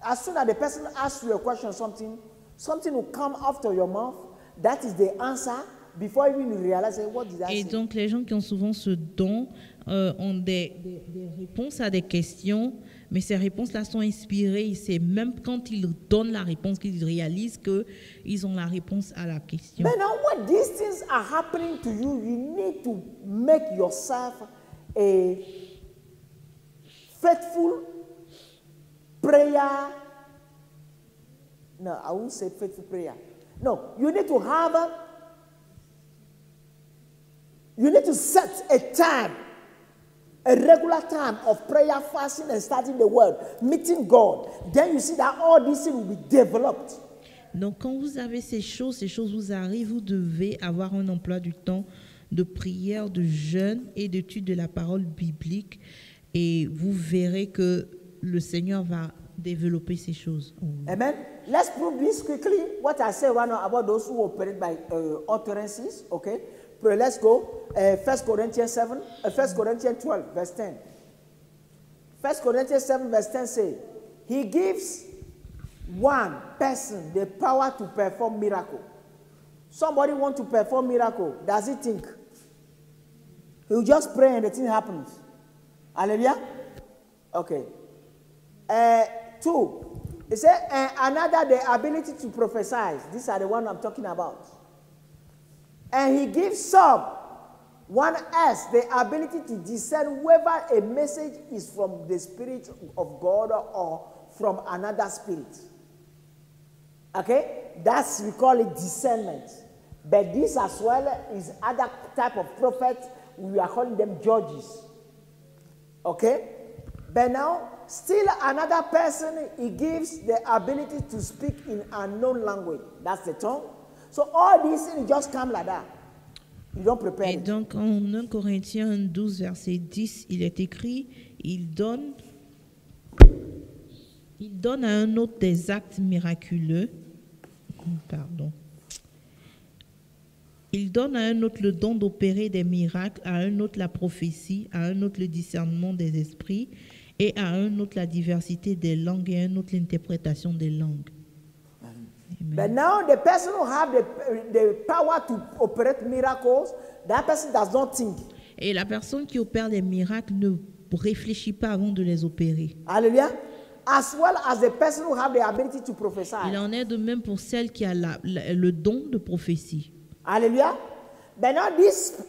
as soon as the person asks you a question or something will come after your mouth. That is the answer. Before even you realize what did I say? Et donc, les gens qui ont souvent ce don ont des réponses à des questions, mais ces réponses-là sont inspirées. Et c'est même quand ils donnent la réponse qu'ils réalisent qu'ils ont la réponse à la question. But now, when these things are happening to you, you need to make yourself a faithful prayer. No, I won't say faithful prayer. No, you need to have you need to set a time, a regular time of prayer, fasting, and studying the word, meeting God. Then you see that all these things will be developed. Donc, quand vous avez ces choses vous arrivent, vous devez avoir un emploi du temps de prière, de jeûne et d'étude de la parole biblique. Et vous verrez que le Seigneur va développer ces choses. Amen. Let's prove this quickly. What I say right now about those who operate by utterances. Okay. Let's go. 1 Corinthians 12, verse 10. 1 Corinthians 7, verse 10 says, He gives one person the power to perform miracle. Somebody want to perform miracle. Does he think? He will just pray and the thing happens. Hallelujah. Okay. 2. It says, another the ability to prophesy. These are the one I'm talking about. And he gives some, one else, the ability to discern whether a message is from the Spirit of God or from another spirit. Okay? We call it discernment. But this as well is other type of prophets. We are calling them judges. Okay? But now, still another person, he gives the ability to speak in unknown language. That's the tongue. So all these things just come like that. You don't prepare Et it. donc en 1 Corinthiens 12, verset 10, il est écrit, il donne à un autre des actes miraculeux. Pardon. Il donne à un autre le don d'opérer des miracles, à un autre la prophétie, à un autre le discernement des esprits, et à un autre la diversité des langues, et à un autre l'interprétation des langues. But now the person who have the power to operate miracles, that person does not think. Et la personne qui opère les miracles ne réfléchit pas avant de les opérer. Hallelujah. As well as the person who have the ability to prophesy. Il en est de même pour celle qui a le don de prophétie. Hallelujah. But now this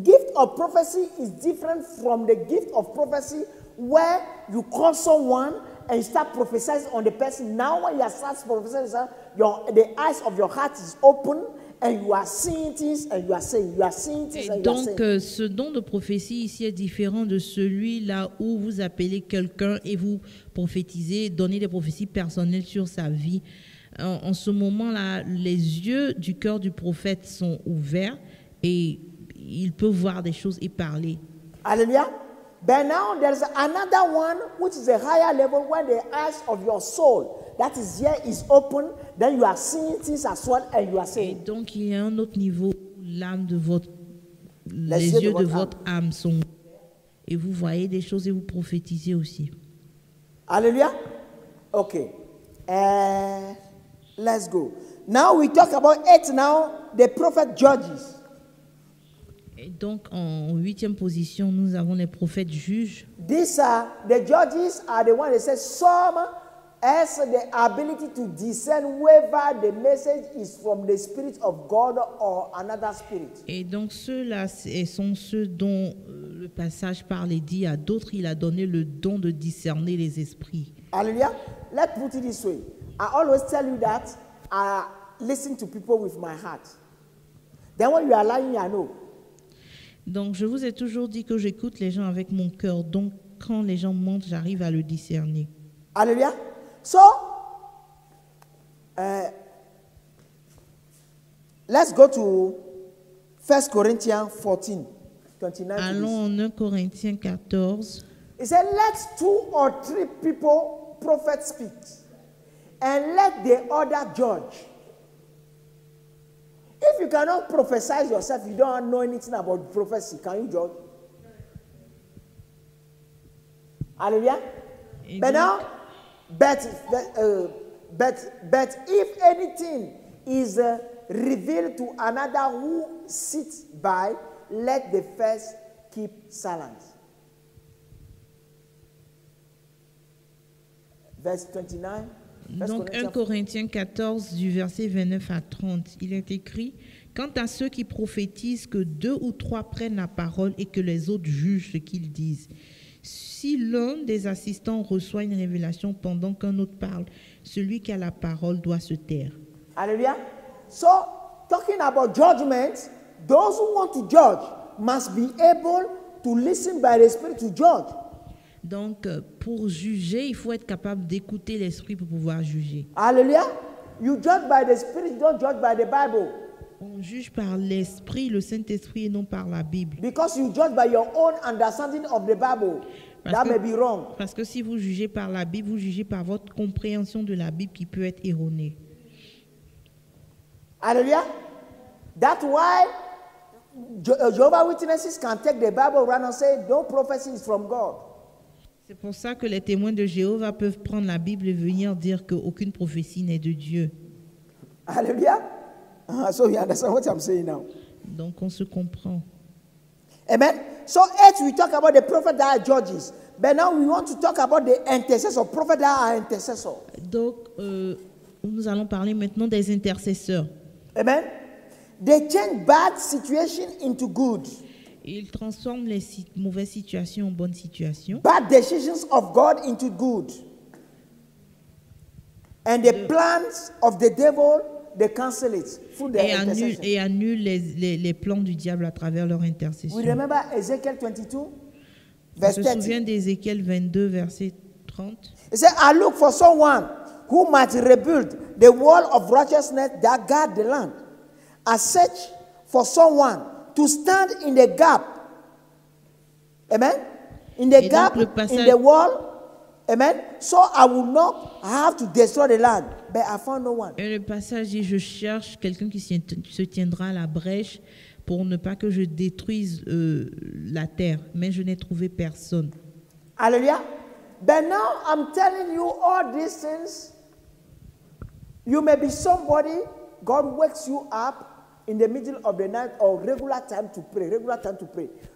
gift of prophecy is different from the gift of prophecy where you call someone and you start prophesying on the person. Now when you start prophesying, the eyes of your heart is open and you are seeing things and you are saying, you are seeing things and you are saying. Donc ce don de prophétie ici est différent de celui-là où vous appelez quelqu'un et vous prophétisez, donnez des prophéties personnelles sur sa vie. En ce moment-là, les yeux du cœur du prophète sont ouverts et il peut voir des choses et parler. Hallelujah. But now there's another one which is a higher level when the eyes of your soul, that is here is open, then you are seeing things as well and you are Et saying. donc, il y a un autre niveau, l'âme de votre, Les les yeux yeux de de votre votre âme sont ouverts. Et vous voyez des choses et vous prophétisez aussi. Hallelujah. Okay. Let's go. Now we talk about 8 now, the prophet Judges. Et donc, en 8e position, nous avons les prophètes juges. These are, the judges are the ones that say some has the ability to discern whether the message is from the Spirit of God or another spirit. Et donc, ceux-là sont ceux dont le passage parle et dit à d'autres, il a donné le don de discerner les esprits. Hallelujah. Let's put it this way. I always tell you that I listen to people with my heart. Then when you are lying, I know. Donc, je vous ai toujours dit que j'écoute les gens avec mon cœur. Donc, quand les gens mentent, j'arrive à le discerner. Hallelujah. So, let's go to 1 Corinthians 14, 29. Allons en 1 Corinthiens 14. It said, let 2 or 3 people prophet speak, and let the other judge. If you cannot prophesy yourself, you don't know anything about prophecy, can you judge? Hallelujah. Et But donc, now, but if anything is revealed to another who sits by, let the first keep silent. Verse 29. Donc 1 Corinthiens 14 du verset 29 à 30, il est écrit: quant à ceux qui prophétisent, que 2 ou 3 prennent la parole et que les autres jugent ce qu'ils disent. Si l'un des assistants reçoit une révélation pendant qu'un autre parle, celui qui a la parole doit se taire. Hallelujah. So, talking about judgment, those who want to judge must be able to listen by the Spirit to judge. Donc, pour juger, il faut être capable d'écouter l'esprit pour pouvoir juger. Hallelujah. You judge by the Spirit, don't judge by the Bible. On juge par l'esprit, le Saint-Esprit, et non par la Bible. Because you judge by your own understanding of the Bible. That may be wrong. Parce que si vous jugez par la Bible, vous jugez par votre compréhension de la Bible qui peut être erronée. Hallelujah. That's why Jehovah's Witnesses can take the Bible around and say, no prophecy is from God. C'est pour ça que les témoins de Jéhovah peuvent prendre la Bible et venir dire qu'aucune prophétie n'est de Dieu. Hallelujah. So you understand what I'm saying now? Donc on se comprend. Amen. So 8, we talk about the prophet that are judges. But now we want to talk about the intercessor, prophet that are intercessor. Donc nous allons parler maintenant des intercesseurs. Amen. They change bad situation into good. Ils transforment les mauvaises situations en bonnes situations. Bad decisions of God into good. And the plans of the devil, they cancel it through their intercession. Et annulent les plans du diable à travers leur intercession. We remember Ezekiel 22, On verse se 30. souvient d'Ézéchiel 22, verset 30. It said, I look for someone who might rebuild the wall of righteousness that guard the land. I search for someone to stand in the gap. Amen? In the Et gap, donc, le passage- in the wall. Amen? So I will not have to destroy the land. But I found no one. Et le passage dit, je cherche quelqu'un qui se tiendra à la brèche pour ne pas que je détruise la terre. Mais je n'ai trouvé personne. Hallelujah. But now I'm telling you all these things. You may be somebody, God wakes you up in the middle of the night or regular time to pray,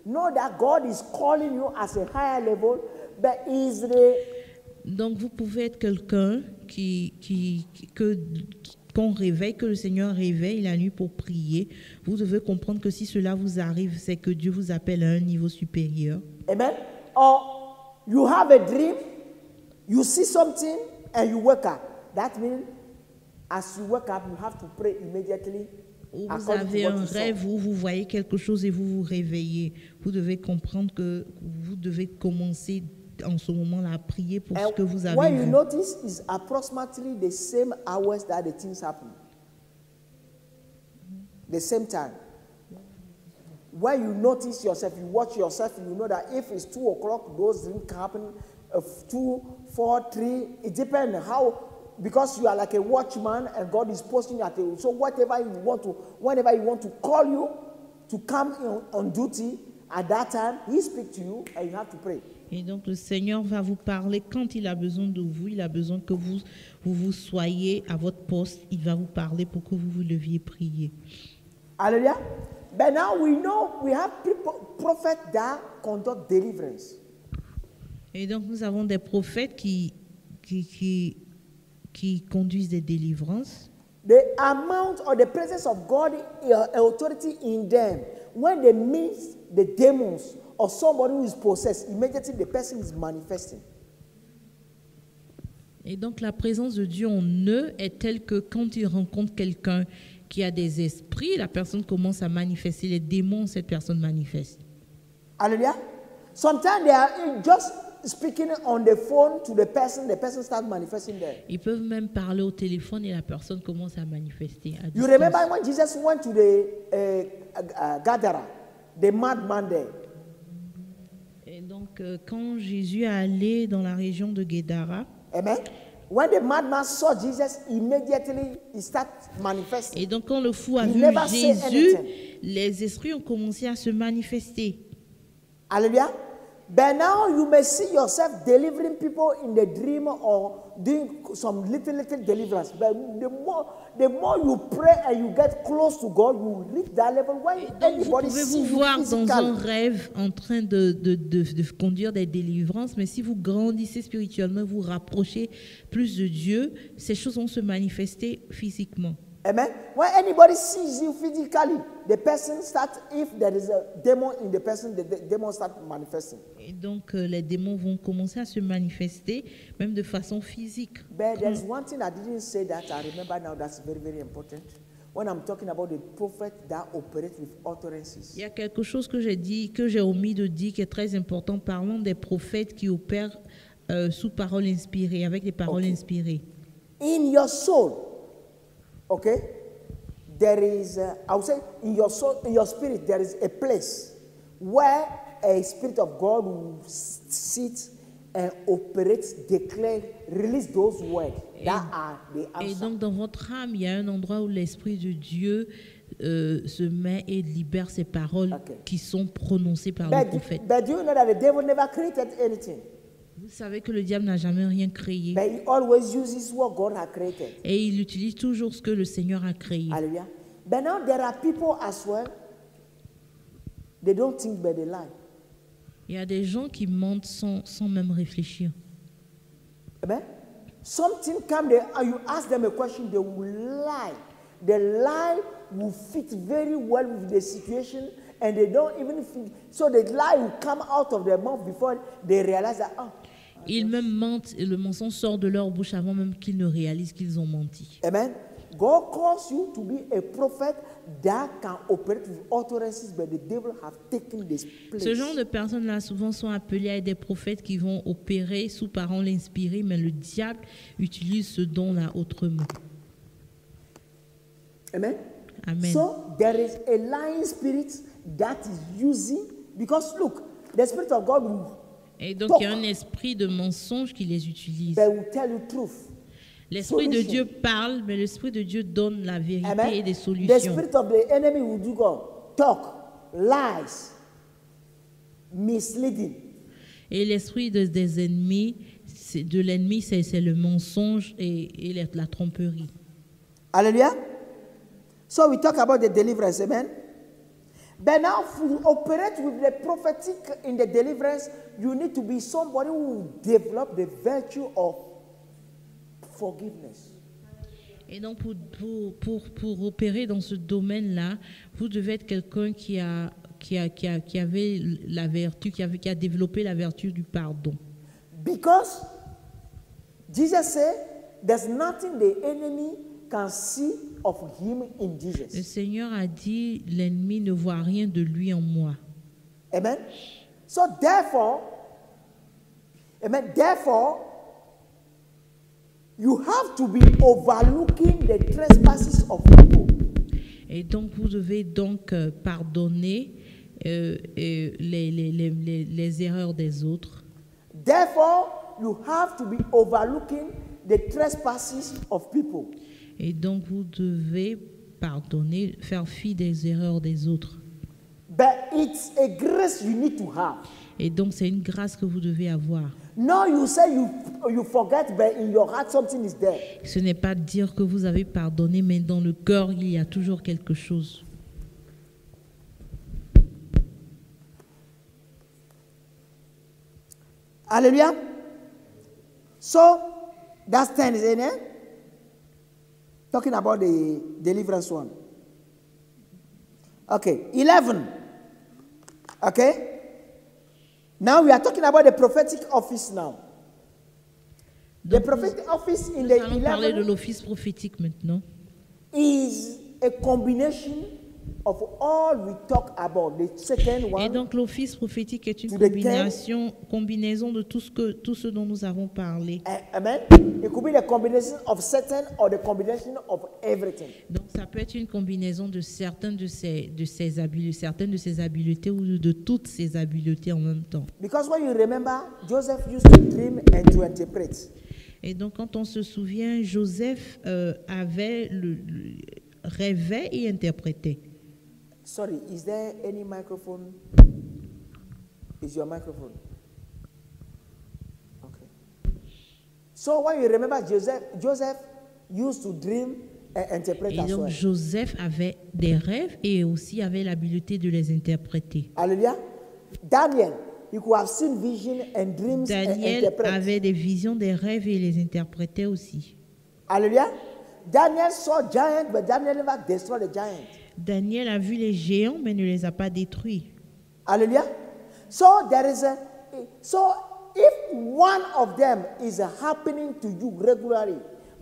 Know that God is calling you as a higher level, but is the... Donc vous pouvez être quelqu'un qu'on réveille, que le Seigneur réveille la nuit pour prier. Vous devez comprendre que si cela vous arrive, c'est que Dieu vous appelle à un niveau supérieur. Amen. Or you have a dream, you see something, and you wake up. That means as you wake up, you have to pray immediately. Ou vous avez un rêve où vous voyez quelque chose et vous vous réveillez. Vous devez comprendre que vous devez commencer en ce moment-là à prier pour ce que vous avez when you vu. notice, is approximately the same hours that the things happen. The same time. When you notice yourself, you watch yourself, you know that if it's 2 o'clock, those things happen. 2, 4, 3, it depends how because you are like a watchman and God is posting you at a, so whenever you want to call you to come on duty at that time, He speaks to you and you have to pray. Et donc le Seigneur va vous parler quand il a besoin de vous. Il a besoin que vous soyez à votre poste. Il va vous parler pour que vous leviez prier. Hallelujah. But now we know we have prophets that conduct deliverance. Et donc nous avons des prophètes qui conduisent des délivrances. The amount or the presence of God, authority in them, when they meet the demons or somebody who is possessed, immediately the person is manifesting. Et donc la présence de Dieu en eux est telle que quand ils rencontrent quelqu'un qui a des esprits, la personne commence à manifester. Les démons, cette personne manifeste. Hallelujah. Sometimes they are just speaking on the phone to the person starts manifesting there. Ils peuvent même parler au téléphone et la personne commence à manifester. À You distance. remember when Jesus went to the Gadara, the madman there? Et donc quand Jésus est allé dans la région de Guédara, Amen. When the madman saw Jesus, immediately he started manifesting. et donc quand le fou a He vu never said Jésus, anything. les esprits ont commencé à se manifester. Hallelujah. But now you may see yourself delivering people in the dream or doing some little deliverance. But the more you pray and you get close to God, you reach that level where Donc, vous anybody pouvez sees vous you voir dans un physically. rêve en train de conduire des délivrances, mais si vous grandissez spirituellement, vous rapprochez plus de Dieu, ces choses vont se manifester physiquement. Amen. When anybody sees you physically, the person starts, if there is a demon in the person, the demon starts manifesting. Et donc, les démons vont commencer à se manifester, même de façon physique. But there's one thing I didn't say that I remember now that's very, very important. When I'm talking about the prophet that operates with utterances. Il y a quelque chose que j'ai dit, que j'ai omis de dire, qui est très important. Parlons des prophètes qui opèrent sous parole inspirée, avec des paroles inspirées. In your soul, okay, there is, I would say, in your soul, in your spirit, there is a place where a spirit of God will sit and operate, declare, release those words that are the Et answer. donc, dans votre âme, il y a un endroit où l'Esprit de Dieu se met et libère ces paroles qui sont prononcées par le prophète. But do you know that the devil never created anything? Vous savez que le diable n'a jamais rien créé. But he always uses what God has created. Et il utilise toujours ce que le Seigneur a créé. Hallelujah. But now there are people as well, they don't think but they lie. Il y a des gens qui mentent sans même réfléchir. Amen. Something come there and you ask them a question, they will lie. The lie will fit very well with the situation and they don't even think. So the lie will come out of their mouth before they realize that, oh. Ils même mentent et le mensonge sort de leur bouche avant même qu'ils ne réalisent qu'ils ont menti. Amen. God calls you to be a prophet that can operate with utterances, but the devil have taken this place. Ce genre de personnes-là souvent sont appelées à être des prophètes qui vont opérer sous parole inspirée, mais le diable utilise ce don-là autrement. Amen. Amen. So there is a lying spirit that is using, because look, the spirit of God will Et donc il y a un esprit de mensonge qui les utilise. they will tell you truth. L'esprit de Solution. Dieu parle, mais l'esprit de Dieu donne la vérité Amen. et des The solutions. spirit of the enemy will do God. Talk, lies, misleading. Et l'esprit des ennemis, de l'ennemi, c'est le mensonge et la tromperie. Hallelujah. So we talk about the deliverance, amen. But now to operate with the prophetic in the deliverance, you need to be somebody who will develop the virtue of forgiveness. Et donc, pour opérer dans ce domaine-là, vous devez être quelqu'un qui avait la vertu, qui a développé la vertu du pardon. Because Jesus said, there's nothing the enemy can see of him in Le Jesus. Seigneur a dit, l'ennemi ne voit rien de lui en moi. Amen. So therefore, you have to be overlooking the trespasses of people. Et donc, vous devez donc pardonner les erreurs des autres. Therefore, you have to be overlooking the trespasses of people. Et donc, vous devez pardonner, faire fi des erreurs des autres. But it's a grace you need to have. Et donc, c'est une grâce que vous devez avoir. No, you say you forget, but in your heart something is there. Ce n'est pas dire que vous avez pardonné, mais dans le cœur, il y a toujours quelque chose. Hallelujah. So, that's 10, isn't it? Talking about the deliverance one. Okay, 11. Okay? Now we are talking about the prophetic office now. The Donc, prophetic office in nous the allons parler de 11 l'office prophétique maintenant. is a combination of all we talk about. The second Et one, donc, l'office prophétique est une To the combinaison de tout ce dont nous avons parlé. amen. It could be the combination of Satan or the combination of everything. Donc, ça peut être une combinaison de certaines de ces habiletés ou de toutes ces habiletés en même temps. Because when you remember, Joseph used to dream and to interpret. Et donc, quand on se souvient, Joseph rêvait et interprétait. Sorry, is there any microphone? Is your microphone? Okay. So when you remember, Joseph used to dream and interpret Et as donc, well. Joseph avait des rêves et aussi avait l'habileté de les interpréter. Hallelujah. Daniel, he could have seen vision and dreams and Daniel interpret. avait des visions, des rêves et les interprétait aussi. Hallelujah. Daniel saw giant, but Daniel never destroyed the giant. Daniel a vu les géants, mais ne les a pas détruits. Hallelujah. So if one of them is happening to you regularly,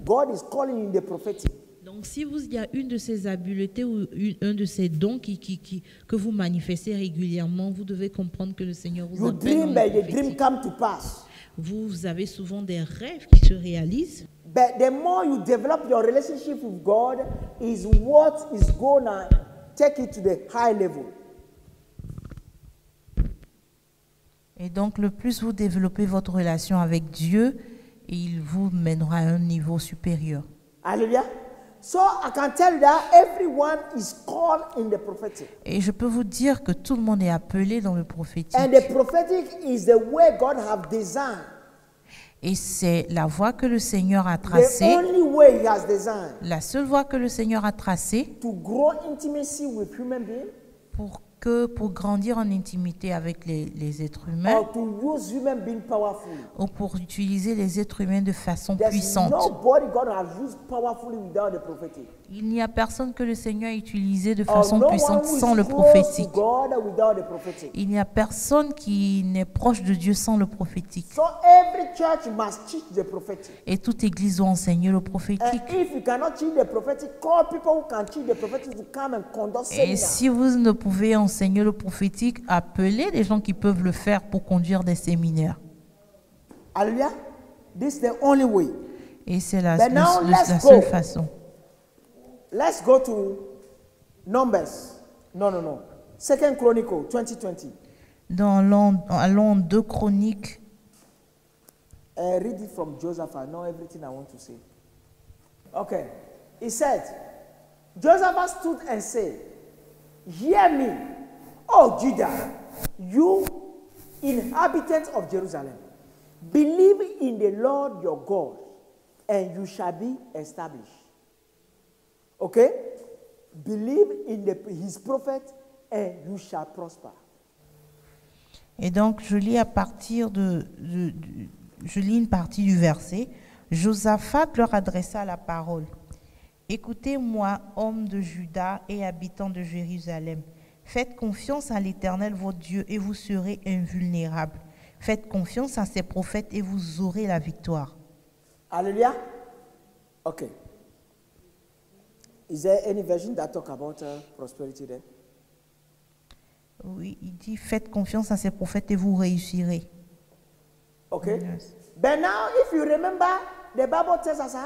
God is calling in the prophetic. Donc, si il y a une de ces habiletés ou un de ces dons que vous manifestez régulièrement, vous devez comprendre que le Seigneur vous You appelle dans dream, le but the dream prophétique. come to pass. Vous avez souvent des rêves qui se réalisent. But the more you develop your relationship with God, is what is going to take it to the high level. Et donc, le plus vous développez votre relation avec Dieu, il vous mènera à un niveau supérieur. Hallelujah. So I can tell you that everyone is called in the prophetic. Et je peux vous dire que tout le monde est appelé dans le prophétique. And the prophetic is the way God have designed. Et c'est la voie que le Seigneur a The tracée, only way He has designed la seule voie que le Seigneur a tracée to grow intimacy with human beings pour grandir en intimité avec les êtres humains or to use human beings powerfully. ou pour utiliser les êtres humains de façon There's puissante. nobody God has used powerfully without the prophetic. Il n'y a personne que le Seigneur a utilisé de Or façon no one puissante who is sans le close prophétique. to God without the prophetic. Il n'y a personne qui n'est proche de Dieu sans le prophétique. So every church must teach the prophetic. Et toute église doit enseigner le prophétique. And if you cannot teach the prophetic, call people who can teach the prophetic to come and conduct Et seminars. si vous ne pouvez enseigner le prophétique, appelez des gens qui peuvent le faire pour conduire des séminaires. Hallelujah. This is the only way. Et c'est la But now let's seule go. façon. Let's go to Numbers. No. 2 Chronicle 20:20. Allons 2 Chroniques. Read it from Joseph. I know everything I want to say. Okay. He said, Joseph stood and said, "Hear me, O Judah, you inhabitants of Jerusalem. Believe in the Lord your God, and you shall be established." Okay? Believe in his prophet, and you shall prosper. Et donc, je lis une partie du verset. Josaphat leur adressa la parole. Écoutez-moi, hommes de Juda et habitants de Jérusalem. Faites confiance à l'Éternel, votre Dieu, et vous serez invulnérables. Faites confiance à ses prophètes et vous aurez la victoire. Hallelujah. Okay. Is there any version that talk about prosperity there? Oui, il dit faites confiance à ses prophètes et vous réussirez. Okay. Yes. But now, if you remember, the Bible tells us,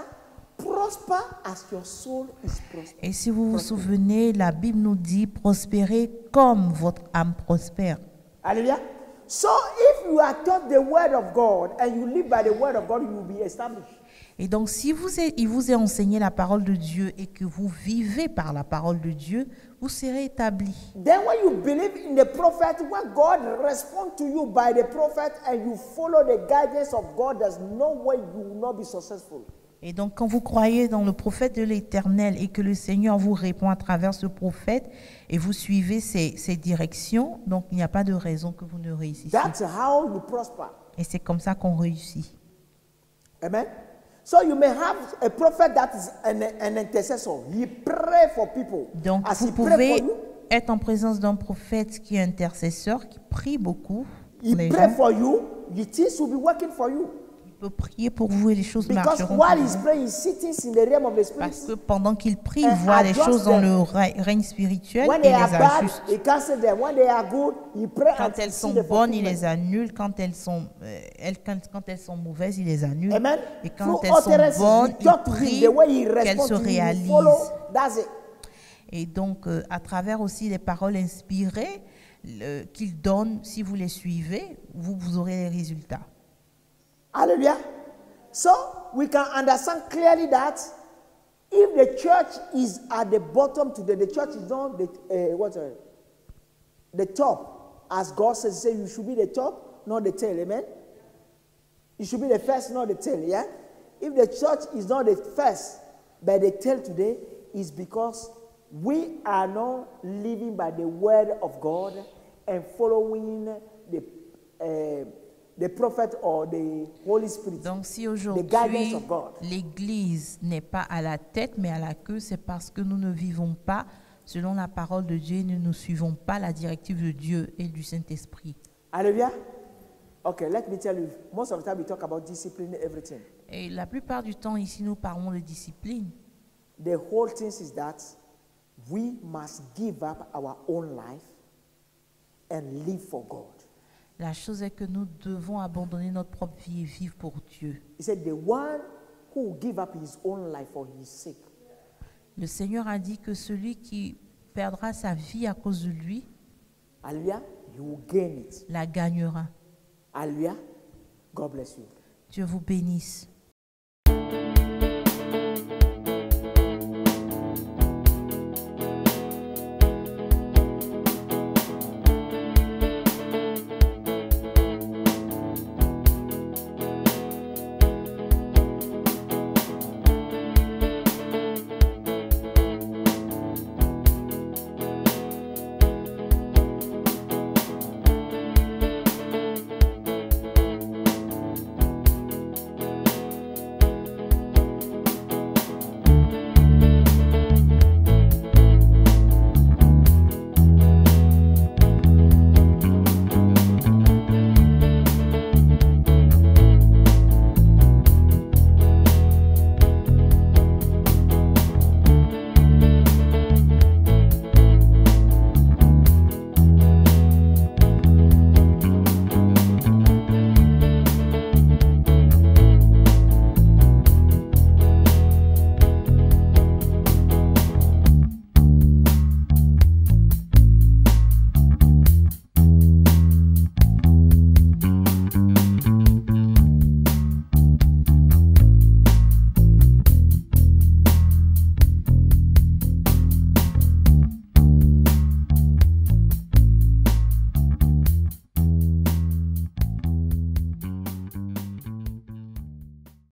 prosper as your soul is prosper. Et si vous vous souvenez, la Bible nous dit prospérez comme votre âme prospère. Hallelujah. So if you are taught the word of God and you live by the word of God, you will be established. Et donc, si il vous est enseigné la parole de Dieu et que vous vivez par la parole de Dieu, vous serez établis. Then when you believe in the prophet, when God responds to you by the prophet and you follow the guidance of God, there's no way you will not be successful. Et donc, quand vous croyez dans le prophète de l'Éternel et que le Seigneur vous répond à travers ce prophète et vous suivez ses directions, donc il n'y a pas de raison que vous ne réussissiez. That's how you prosper. Et c'est comme ça qu'on réussit. Amen. So you may have a prophet that is an intercessor. He pray for people. Donc, As vous he pray pouvez for you, être en présence d'un prophète qui est intercesseur, qui prie beaucoup. he pour les pray gens. for you. The things will be working for you. Il peut prier pour vous et les choses Because marcheront while pour he's vous. praying, he's sitting in the realm of the Parce spirit. que pendant qu'il prie, il And voit les adjust choses dans them. le règne spirituel When et they are les bad, ajuste. he cancels them. When they are good, he pray Quand until elles he sont see the bonnes, il fulfillment. les annule. Quand elles sont mauvaises, il les annule. Amen. Et quand Through elles sont utterances, bonnes, you il talk to him. prie The way he qu'elles responds se to you, you réalisent. follow. That's it. Et donc, à travers aussi les paroles inspirées qu'il donne, si vous les suivez, vous aurez les résultats. Hallelujah. So we can understand clearly that if the church is at the bottom today, the church is not the top. As God says, say you should be the top, not the tail. Amen. You should be the first, not the tail. Yeah. If the church is not the first, but the tail today, is because we are not living by the word of God and following the prophet or the Holy Spirit. Donc, si the guidance aujourd'hui of God. l'Église n'est pas à la tête, mais à la queue, c'est parce que nous ne vivons pas selon la parole de Dieu et nous ne suivons pas la directive de Dieu et du Saint-Esprit. Hallelujah. Okay, let me tell you. Most of the time we talk about discipline and everything. Et la plupart du temps, ici, nous parlons de discipline. The whole thing is that we must give up our own life and live for God. La chose est que nous devons abandonner notre propre vie et vivre pour Dieu. He said, the one who will give up his own life for his sake. Le Seigneur a dit que celui qui perdra sa vie à cause de lui Hallelujah. You will gain it. la gagnera. Hallelujah. God bless you. Dieu vous bénisse.